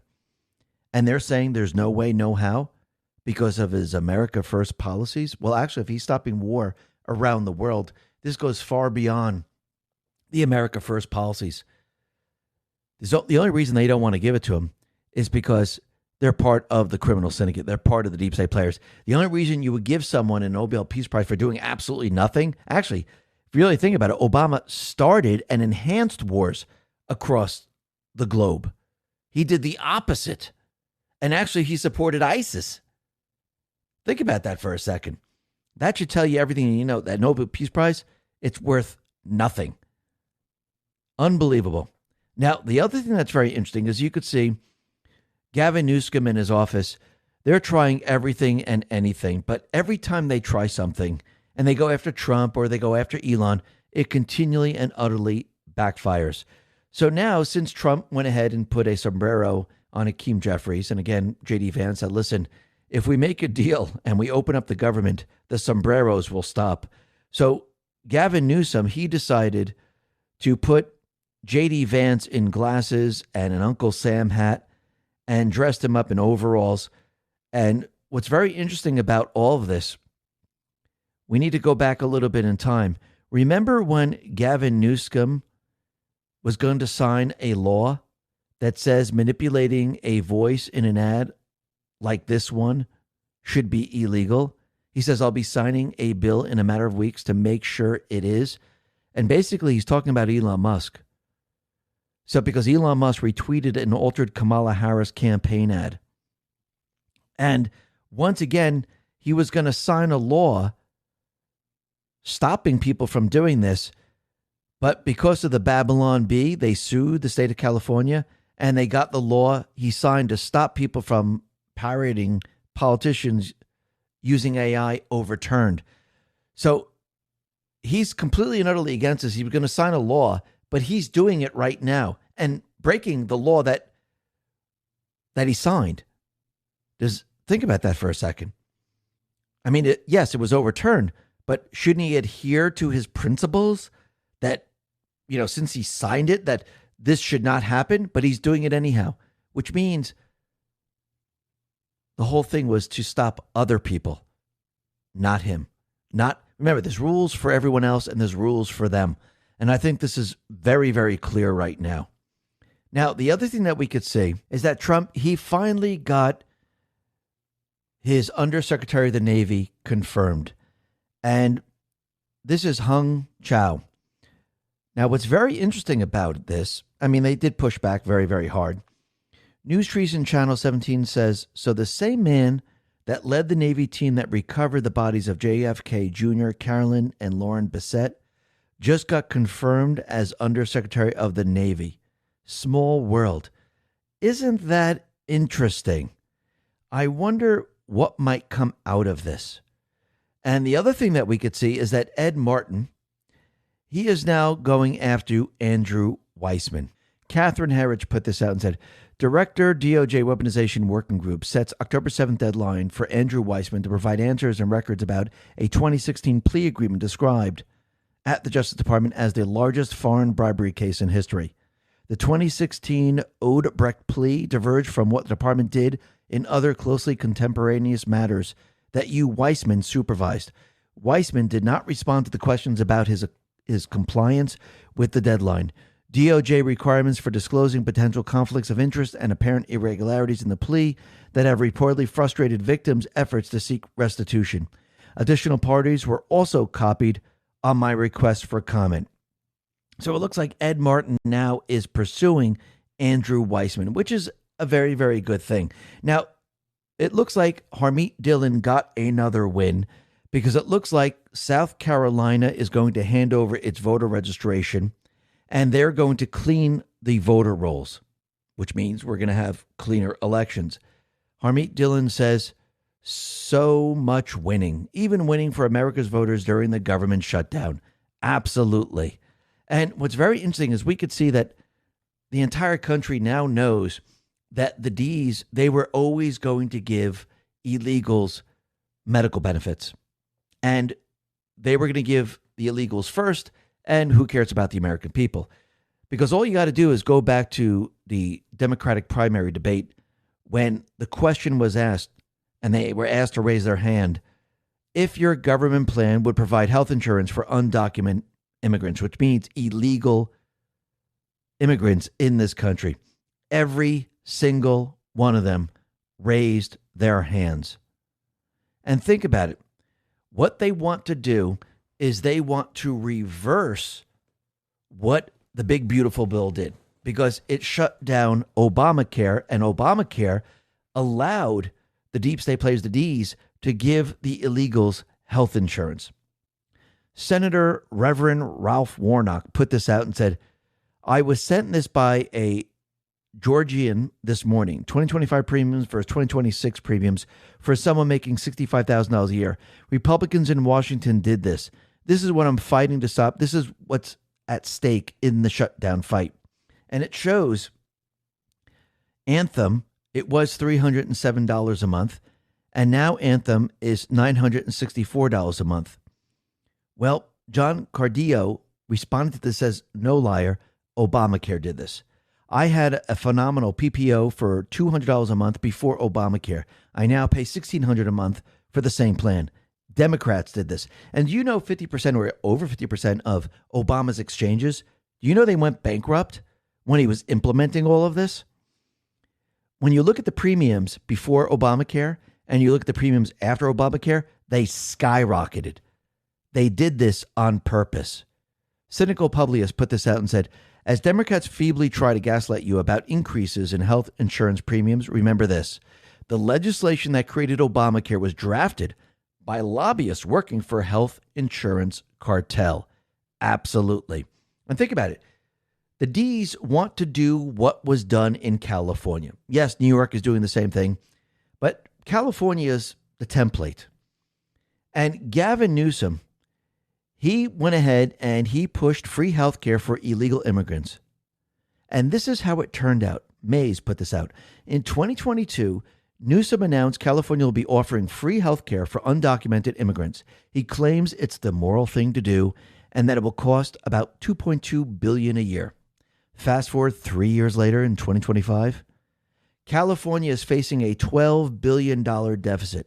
Speaker 1: And they're saying there's no way, no how, because of his America First policies. Well, actually, if he's stopping war around the world, this goes far beyond the America First policies. The only reason they don't want to give it to him is because they're part of the criminal syndicate. They're part of the deep state players. The only reason you would give someone a Nobel Peace Prize for doing absolutely nothing, actually, if you really think about it, Obama started and enhanced wars across the globe. He did the opposite. And actually, he supported ISIS. Think about that for a second. That should tell you everything you know. That Nobel Peace Prize, it's worth nothing. Unbelievable. Now, the other thing that's very interesting is you could see Gavin Newsom in his office, they're trying everything and anything, but every time they try something and they go after Trump or they go after Elon, it continually and utterly backfires. So now, since Trump went ahead and put a sombrero on Hakeem Jeffries, and again, J.D. Vance said, listen, if we make a deal and we open up the government, the sombreros will stop. So Gavin Newsom, he decided to put J.D. Vance in glasses and an Uncle Sam hat and dressed him up in overalls. And what's very interesting about all of this, we need to go back a little bit in time. Remember when Gavin Newsom was going to sign a law that says manipulating a voice in an ad like this one should be illegal? He says, I'll be signing a bill in a matter of weeks to make sure it is. And basically, he's talking about Elon Musk. So because Elon Musk retweeted an altered Kamala Harris campaign ad. And once again, he was going to sign a law stopping people from doing this. But because of the Babylon Bee, they sued the state of California and they got the law he signed to stop people from parroting politicians using AI overturned. So he's completely and utterly against this. He was going to sign a law, but he's doing it right now and breaking the law that he signed. Just think about that for a second. I mean, yes, it was overturned, but shouldn't he adhere to his principles that, you know, since he signed it, that this should not happen, but he's doing it anyhow, which means the whole thing was to stop other people, not him. Remember, there's rules for everyone else and there's rules for them. And I think this is very, very clear right now. Now, the other thing that we could see is that Trump, he finally got his Undersecretary of the Navy confirmed. And this is Hung Chow. Now, what's very interesting about this, I mean, they did push back very, very hard. News Treason Channel 17 says, so the same man that led the Navy team that recovered the bodies of JFK Jr., Carolyn, and Lauren Bissett just got confirmed as Undersecretary of the Navy. Small world. Isn't that interesting? I wonder what might come out of this. And the other thing that we could see is that Ed Martin, he is now going after Andrew Weissman. Catherine Herridge put this out and said, Director DOJ Weaponization Working Group sets October 7th deadline for Andrew Weissman to provide answers and records about a 2016 plea agreement described at the Justice Department as the largest foreign bribery case in history. The 2016 Odebrecht plea diverged from what the department did in other closely contemporaneous matters that Weissman supervised. Weissman did not respond to the questions about his compliance with the deadline. DOJ requirements for disclosing potential conflicts of interest and apparent irregularities in the plea that have reportedly frustrated victims' efforts to seek restitution. Additional parties were also copied on my request for comment. So it looks like Ed Martin now is pursuing Andrew Weissman, which is a very, very good thing. Now, it looks like Harmeet Dillon got another win because it looks like South Carolina is going to hand over its voter registration and they're going to clean the voter rolls, which means we're going to have cleaner elections. Harmeet Dillon says, so much winning, even winning for America's voters during the government shutdown. Absolutely. And what's very interesting is we could see that the entire country now knows that the D's, they were always going to give illegals medical benefits. And they were going to give the illegals first, and who cares about the American people? Because all you got to do is go back to the Democratic primary debate when the question was asked, and they were asked to raise their hand, if your government plan would provide health insurance for undocumented immigrants, which means illegal immigrants in this country. Every single one of them raised their hands. And think about it. What they want to do is they want to reverse what the big, beautiful bill did because it shut down Obamacare, and Obamacare allowed the deep state players, the D's, to give the illegals health insurance. Senator Reverend Ralph Warnock put this out and said, I was sent this by a Georgian this morning, 2025 premiums versus 2026 premiums for someone making $65,000 a year. Republicans in Washington did this. This is what I'm fighting to stop. This is what's at stake in the shutdown fight. And it shows Anthem, it was $307 a month, and now Anthem is $964 a month. Well, John Cardillo responded to this as, no liar, Obamacare did this. I had a phenomenal PPO for $200 a month before Obamacare. I now pay $1,600 a month for the same plan. Democrats did this. And you know 50% or over 50% of Obama's exchanges, do you know they went bankrupt when he was implementing all of this? When you look at the premiums before Obamacare and you look at the premiums after Obamacare, they skyrocketed. They did this on purpose. Cynical Publius put this out and said, as Democrats feebly try to gaslight you about increases in health insurance premiums, remember this. The legislation that created Obamacare was drafted by lobbyists working for a health insurance cartel. Absolutely. And think about it. The D's want to do what was done in California. Yes, New York is doing the same thing, but California is the template. And Gavin Newsom, he went ahead and he pushed free health care for illegal immigrants. And this is how it turned out. Mays put this out. In 2022, Newsom announced California will be offering free health care for undocumented immigrants. He claims it's the moral thing to do and that it will cost about $2.2 billion a year. Fast forward 3 years later in 2025, California is facing a $12 billion deficit.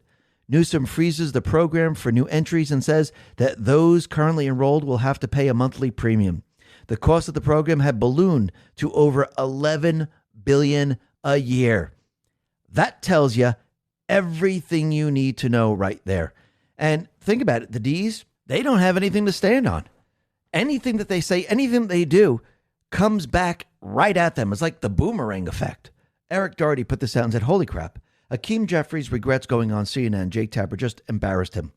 Speaker 1: Newsom freezes the program for new entries and says that those currently enrolled will have to pay a monthly premium. The cost of the program had ballooned to over $11 billion a year. That tells you everything you need to know right there. And think about it. The D's, they don't have anything to stand on. Anything that they say, anything they do comes back right at them. It's like the boomerang effect. Eric Doherty put this out and said, holy crap. Hakeem Jeffries regrets going on CNN. Jake Tapper just embarrassed him.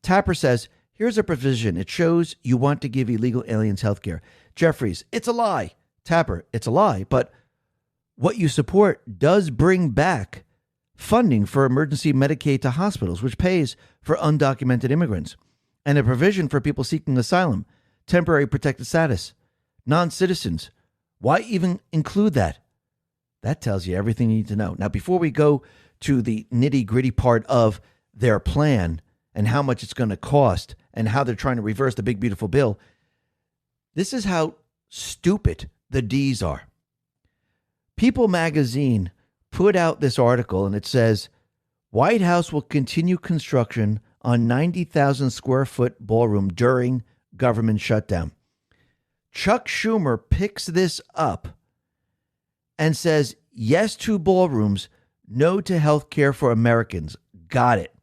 Speaker 1: Tapper says, here's a provision. It shows you want to give illegal aliens health care. Jeffries, it's a lie. Tapper, it's a lie. But what you support does bring back funding for emergency Medicaid to hospitals, which pays for undocumented immigrants, and a provision for people seeking asylum, temporary protected status, non-citizens. Why even include that? That tells you everything you need to know. Now, before we go to the nitty-gritty part of their plan and how much it's going to cost and how they're trying to reverse the big, beautiful bill, this is how stupid the D's are. People magazine put out this article and it says, White House will continue construction on 90,000 square foot ballroom during government shutdown. Chuck Schumer picks this up and says, yes to ballrooms, no to health care for Americans. Got it.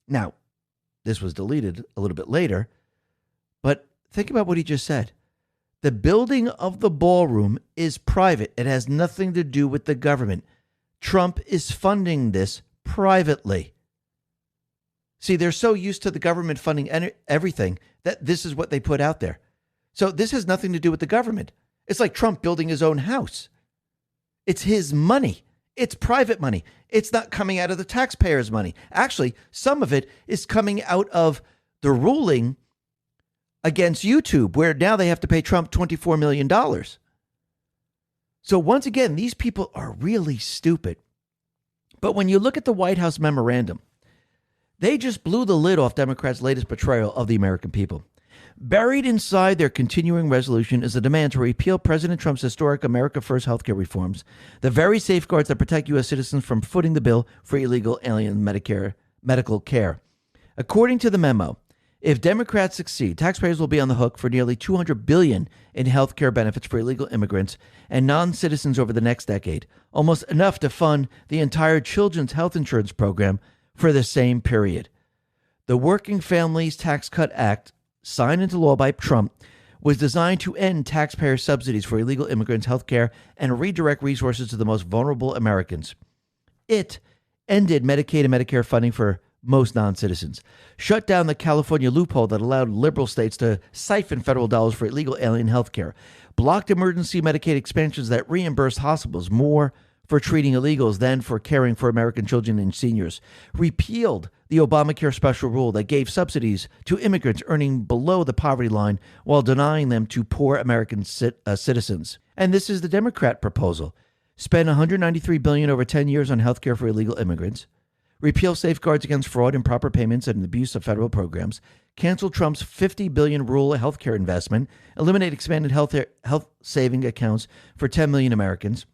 Speaker 1: Now, this was deleted a little bit later, but think about what he just said. The building of the ballroom is private. It has nothing to do with the government. Trump is funding this privately. See, they're so used to the government funding everything that this is what they put out there. So this has nothing to do with the government. It's like Trump building his own house. It's his money. It's private money. It's not coming out of the taxpayers' money. Actually, some of it is coming out of the ruling against YouTube, where now they have to pay Trump $24 million. So once again, these people are really stupid. But when you look at the White House memorandum, they just blew the lid off Democrats' latest betrayal of the American people. Buried inside their continuing resolution is a demand to repeal President Trump's historic America First healthcare reforms, the very safeguards that protect U.S. citizens from footing the bill for illegal alien medical care. According to the memo, if Democrats succeed, taxpayers will be on the hook for nearly $200 billion in health care benefits for illegal immigrants and non-citizens over the next decade, almost enough to fund the entire children's health insurance program for the same period. The Working Families Tax Cut Act, signed into law by Trump, was designed to end taxpayer subsidies for illegal immigrants' health care and redirect resources to the most vulnerable Americans. It ended Medicaid and Medicare funding for most non-citizens, shut down the California loophole that allowed liberal states to siphon federal dollars for illegal alien health care, blocked emergency Medicaid expansions that reimbursed hospitals more for treating illegals than for caring for American children and seniors, repealed the Obamacare special rule that gave subsidies to immigrants earning below the poverty line while denying them to poor American citizens. And this is the Democrat proposal. Spend $193 billion over 10 years on health care for illegal immigrants, repeal safeguards against fraud, improper payments, and abuse of federal programs, cancel Trump's $50 billion rural health care investment, eliminate expanded health saving accounts for 10 million Americans,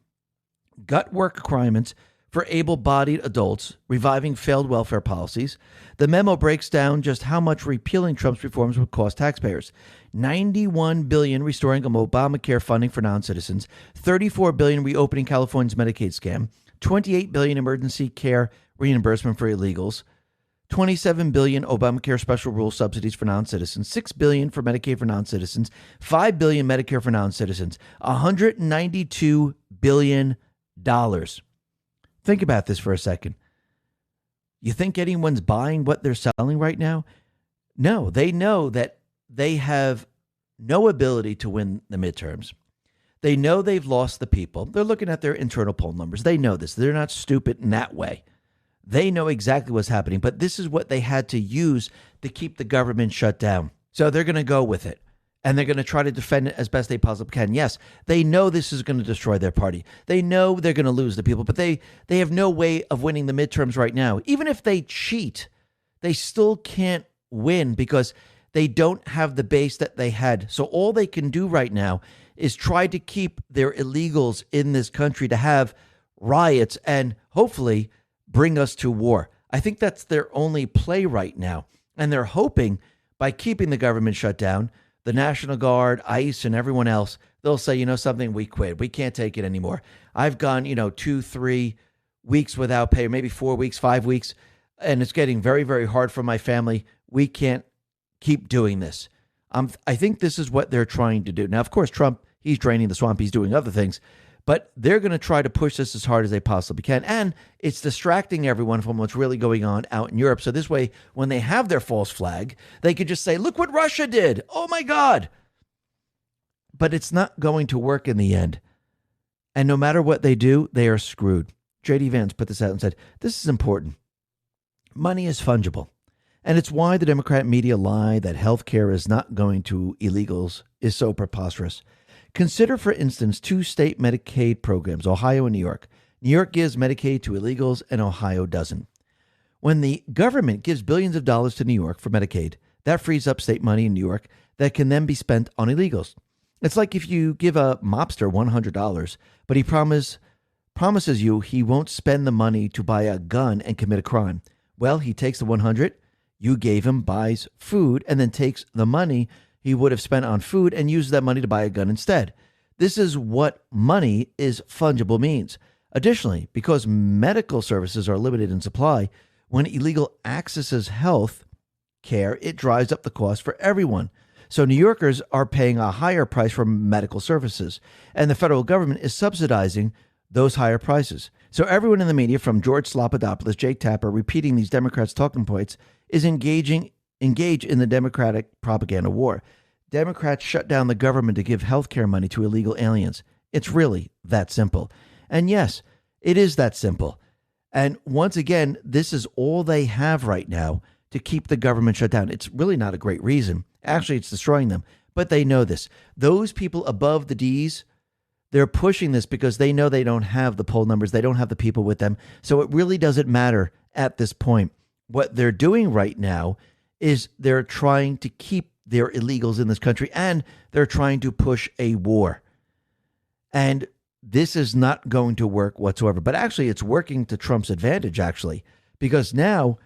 Speaker 1: gut work requirements for able-bodied adults, reviving failed welfare policies. The memo breaks down just how much repealing Trump's reforms would cost taxpayers. $91 billion restoring Obamacare funding for non-citizens, $34 billion reopening California's Medicaid scam, $28 billion emergency care reimbursement for illegals, $27 billion Obamacare special rule subsidies for non-citizens, $6 billion for Medicaid for non-citizens, $5 billion Medicare for non-citizens, $192 billion. Think about this for a second. You think anyone's buying what they're selling right now? No, they know that they have no ability to win the midterms. They know they've lost the people. They're looking at their internal poll numbers. They know this. They're not stupid in that way. They know exactly what's happening, but this is what they had to use to keep the government shut down. So they're going to go with it, and they're going to try to defend it as best they possibly can. Yes, they know this is going to destroy their party. They know they're going to lose the people, but they have no way of winning the midterms right now. Even if they cheat, they still can't win because they don't have the base that they had. So all they can do right now is try to keep their illegals in this country to have riots and hopefully bring us to war. I think that's their only play right now. And they're hoping by keeping the government shut down, the National Guard, ICE, and everyone else, they'll say, you know something, we quit. We can't take it anymore. I've gone, 2-3 weeks without pay, maybe 4 weeks, 5 weeks, and it's getting very, very hard for my family. We can't keep doing this. I think this is what they're trying to do. Now, of course, Trump, he's draining the swamp. He's doing other things. But they're going to try to push this as hard as they possibly can. And it's distracting everyone from what's really going on out in Europe. So this way, when they have their false flag, they could just say, look what Russia did. Oh, my God. But it's not going to work in the end. And no matter what they do, they are screwed. J.D. Vance put this out and said, this is important. Money is fungible. And it's why the Democrat media lie that health care is not going to illegals is so preposterous. Consider, for instance, 2 state Medicaid programs, Ohio and New York. New York gives Medicaid to illegals and Ohio doesn't. When the government gives billions of dollars to New York for Medicaid, that frees up state money in New York that can then be spent on illegals. It's like if you give a mobster $100, but he promises promises you he won't spend the money to buy a gun and commit a crime. Well, he takes the 100 you gave him, buys food, and then takes the money he would have spent on food and uses that money to buy a gun instead. This is what money is fungible means. Additionally, because medical services are limited in supply, when illegal accesses health care, it drives up the cost for everyone. So New Yorkers are paying a higher price for medical services, and the federal government is subsidizing those higher prices. So everyone in the media, from George Slopadopoulous, Jake Tapper, repeating these Democrats' talking points, is engaged in the Democratic propaganda war. Democrats shut down the government to give health care money to illegal aliens. It's really that simple. And yes, it is that simple. And once again, this is all they have right now to keep the government shut down. It's really not a great reason. Actually, it's destroying them. But they know this. Those people above the D's, they're pushing this because they know they don't have the poll numbers. They don't have the people with them. So it really doesn't matter at this point. What they're doing right now is they're trying to keep their illegals in this country, and they're trying to push a war. And this is not going to work whatsoever. But actually, it's working to Trump's advantage, actually, because now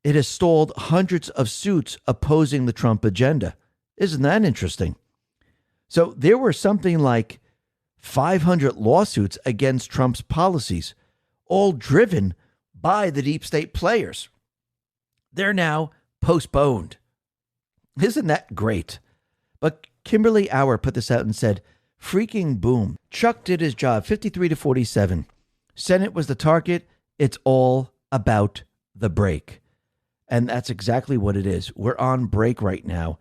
Speaker 1: it has stalled hundreds of suits opposing the Trump agenda. Isn't that interesting? So there were something like 500 lawsuits against Trump's policies, all driven by the deep state players. They're now postponed. Isn't that great? But Kimberly Auer put this out and said, freaking boom. Chuck did his job, 53-47. Senate was the target. It's all about the break. And that's exactly what it is. We're on break right now.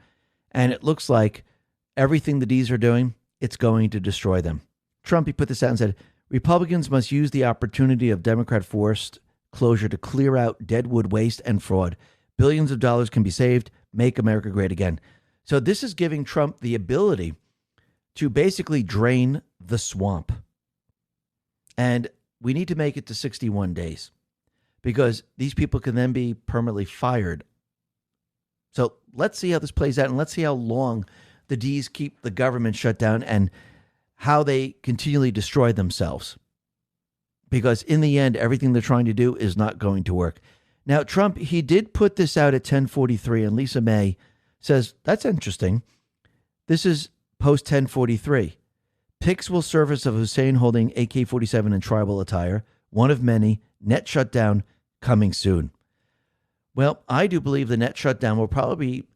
Speaker 1: And it looks like everything the D's are doing, it's going to destroy them. Trump, he put this out and said, Republicans must use the opportunity of Democrat forced closure to clear out deadwood waste and fraud. Billions of dollars can be saved. Make America great again. So this is giving Trump the ability to basically drain the swamp. And we need to make it to 61 days because these people can then be permanently fired. So let's see how this plays out, and let's see how long the D's keep the government shut down and how they continually destroy themselves. Because in the end, everything they're trying to do is not going to work. Now, Trump, he did put this out at 10:43, and Lisa May says, that's interesting. This is post 10:43. Pics will surface of Hussein holding AK-47 in tribal attire, one of many, net shutdown coming soon. Well, I do believe the net shutdown will probably be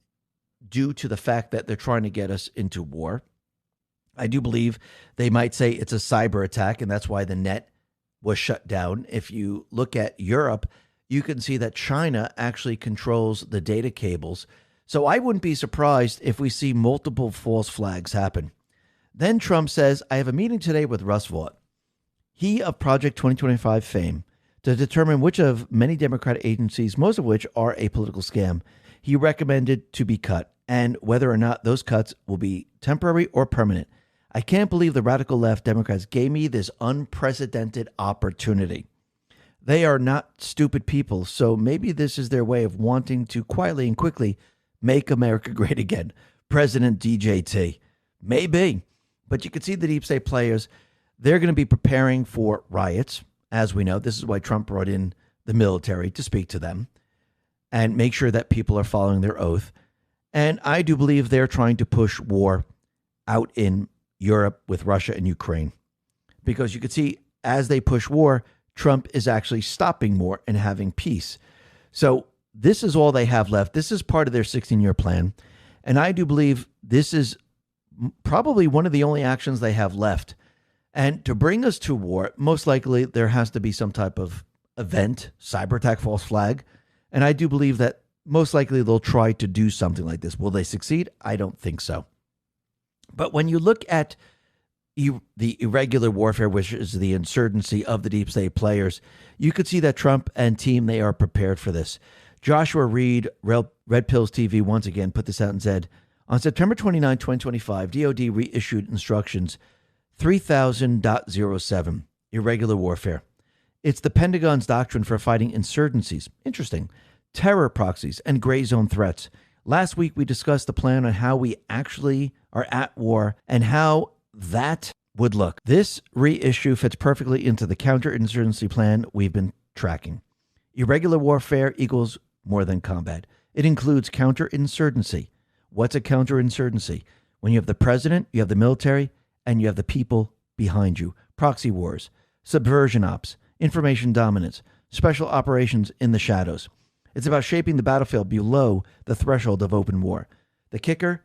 Speaker 1: due to the fact that they're trying to get us into war. I do believe they might say it's a cyber attack, and that's why the net was shut down. If you look at Europe, you can see that China actually controls the data cables. So I wouldn't be surprised if we see multiple false flags happen. Then Trump says, I have a meeting today with Russ Vought, he of Project 2025 fame, to determine which of many Democrat agencies, most of which are a political scam, he recommended to be cut, and whether or not those cuts will be temporary or permanent. I can't believe the radical left Democrats gave me this unprecedented opportunity. They are not stupid people, so maybe this is their way of wanting to quietly and quickly make America great again. President DJT. Maybe. But you can see the deep state players, they're going to be preparing for riots. As we know, this is why Trump brought in the military to speak to them and make sure that people are following their oath. And I do believe they're trying to push war out in Europe with Russia and Ukraine. Because you can see as they push war, Trump is actually stopping war and having peace. So this is all they have left. This is part of their 16-year plan. And I do believe this is probably one of the only actions they have left. And to bring us to war, most likely there has to be some type of event, cyber attack, false flag. And I do believe that most likely they'll try to do something like this. Will they succeed? I don't think so. But when you look at the irregular warfare, which is the insurgency of the deep state players, you could see that Trump and team, they are prepared for this. Joshua Reed, Red Pills TV, once again put this out and said, on September 29, 2025, DOD reissued instructions 3000.07, irregular warfare. It's the Pentagon's doctrine for fighting insurgencies. Interesting. Terror proxies and gray zone threats. Last week, we discussed the plan on how we actually are at war and how that would look. This reissue fits perfectly into the counterinsurgency plan we've been tracking. Irregular warfare equals more than combat. It includes counterinsurgency. What's a counterinsurgency? When you have the president, you have the military, and you have the people behind you. Proxy wars, subversion ops, information dominance, special operations in the shadows. It's about shaping the battlefield below the threshold of open war. The kicker?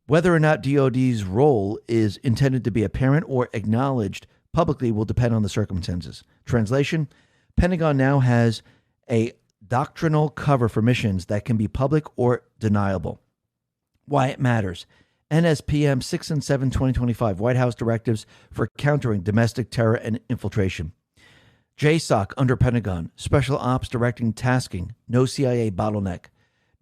Speaker 1: Whether or not DoD's role is intended to be apparent or acknowledged publicly will depend on the circumstances. Translation: Pentagon now has a doctrinal cover for missions that can be public or deniable. Why it matters. NSPM 6 and 7, 2025, White House directives for countering domestic terror and infiltration. JSOC under Pentagon, Special Ops directing tasking, no CIA bottleneck.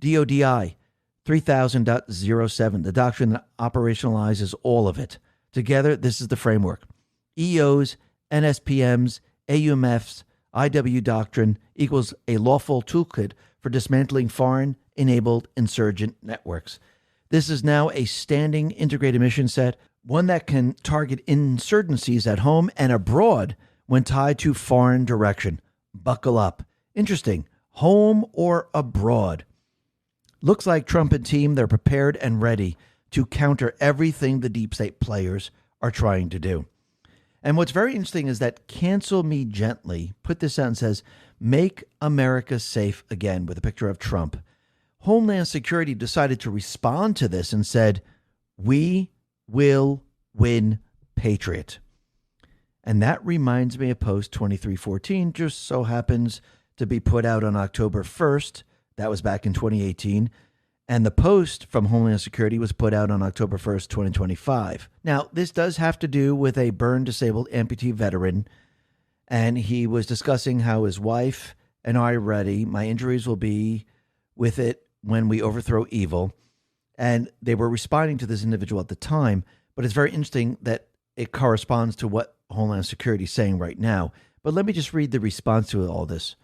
Speaker 1: DODI 3000.07, the doctrine that operationalizes all of it. Together, this is the framework. EOs, NSPMs, AUMFs, IW doctrine equals a lawful toolkit for dismantling foreign-enabled insurgent networks. This is now a standing integrated mission set, one that can target insurgencies at home and abroad when tied to foreign direction. Buckle up. Interesting. Home or abroad. Looks like Trump and team, they're prepared and ready to counter everything the deep state players are trying to do. And what's very interesting is that Cancel Me Gently put this out and says, make America safe again, with a picture of Trump. Homeland Security decided to respond to this and said, we will win, Patriot. And that reminds me of Post 2314, just so happens to be put out on October 1st. That was back in 2018. And the Post from Homeland Security was put out on October 1st, 2025. Now, this does have to do with a burn disabled amputee veteran. And he was discussing how his wife and I are ready. My injuries will be with it when we overthrow evil. And they were responding to this individual at the time. But it's very interesting that it corresponds to what Homeland Security is saying right now. But let me just read the response to all this.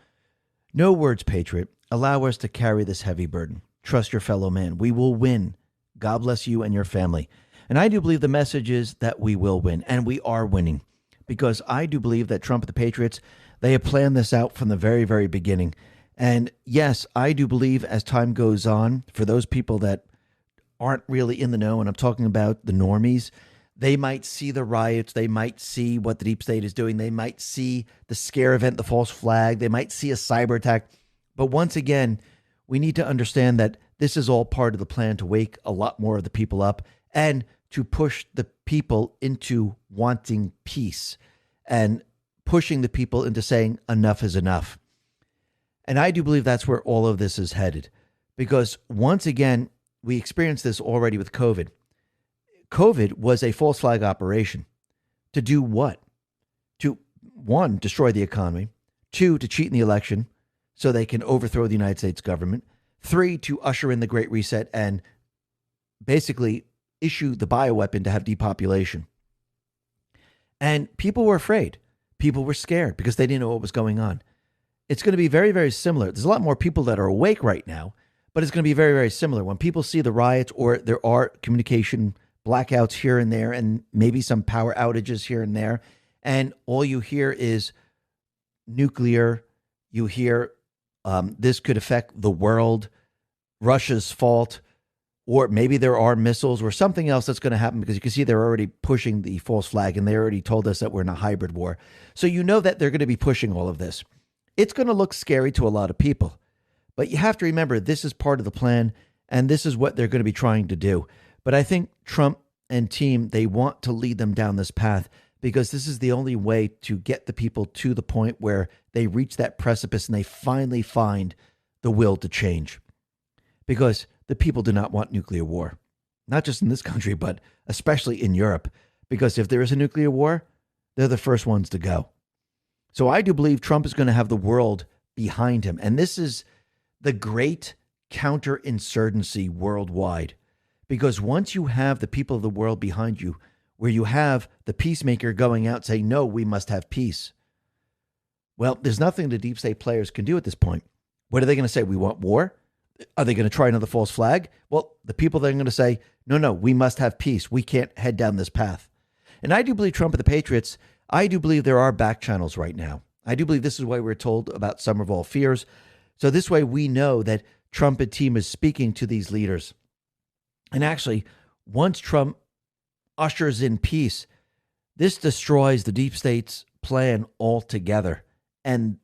Speaker 1: No words, Patriot. Allow us to carry this heavy burden. Trust your fellow man. We will win. God bless you and your family. And I do believe the message is that we will win, and we are winning, because I do believe that Trump and the Patriots, they have planned this out from the very, very beginning. And yes, I do believe as time goes on, for those people that aren't really in the know, and I'm talking about the normies, they might see the riots, they might see what the deep state is doing, they might see the scare event, the false flag, they might see a cyber attack. But once again, we need to understand that this is all part of the plan to wake a lot more of the people up and to push the people into wanting peace and pushing the people into saying enough is enough. And I do believe that's where all of this is headed, because once again, we experienced this already with COVID. COVID was a false flag operation. To do what? To, one, destroy the economy. Two, to cheat in the election so they can overthrow the United States government. Three, to usher in the Great Reset and basically issue the bioweapon to have depopulation. And people were afraid. People were scared because they didn't know what was going on. It's going to be very, very similar. There's a lot more people that are awake right now, but it's going to be very, very similar. When people see the riots, or there are communication blackouts here and there, and maybe some power outages here and there, and all you hear is nuclear, you hear this could affect the world, Russia's fault, or maybe there are missiles or something else that's going to happen, because you can see they're already pushing the false flag, and they already told us that we're in a hybrid war. So you know that they're going to be pushing all of this. It's going to look scary to a lot of people, but you have to remember this is part of the plan, and this is what they're going to be trying to do. But I think Trump and team, they want to lead them down this path, because this is the only way to get the people to the point where they reach that precipice and they finally find the will to change. Because the people do not want nuclear war, not just in this country, but especially in Europe. Because if there is a nuclear war, they're the first ones to go. So I do believe Trump is going to have the world behind him. And this is the great counterinsurgency worldwide. Because once you have the people of the world behind you, where you have the peacemaker going out saying, no, we must have peace. Well, there's nothing the deep state players can do at this point. What are they going to say? We want war? Are they going to try another false flag? Well, the people that are going to say, no, we must have peace. We can't head down this path. And I do believe Trump and the Patriots, I do believe there are back channels right now. I do believe this is why we're told about summer of all fears. So this way we know that Trump and team is speaking to these leaders. And actually, once Trump ushers in peace, this destroys the deep state's plan altogether, and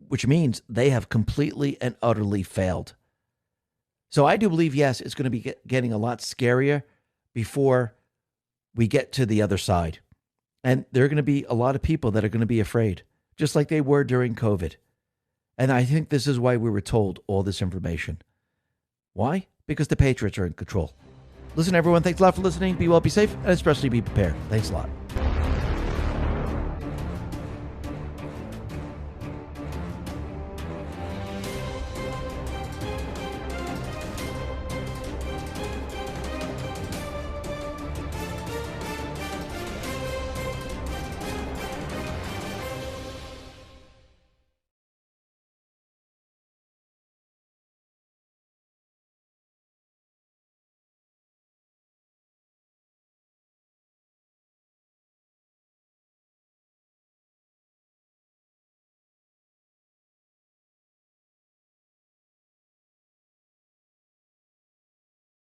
Speaker 1: which means they have completely and utterly failed. So I do believe, yes, it's going to be getting a lot scarier before we get to the other side. And there are going to be a lot of people that are going to be afraid, just like they were during COVID. And I think this is why we were told all this information. Why? Because the Patriots are in control. Listen, everyone, thanks a lot for listening. Be well, be safe, and especially be prepared. Thanks a lot.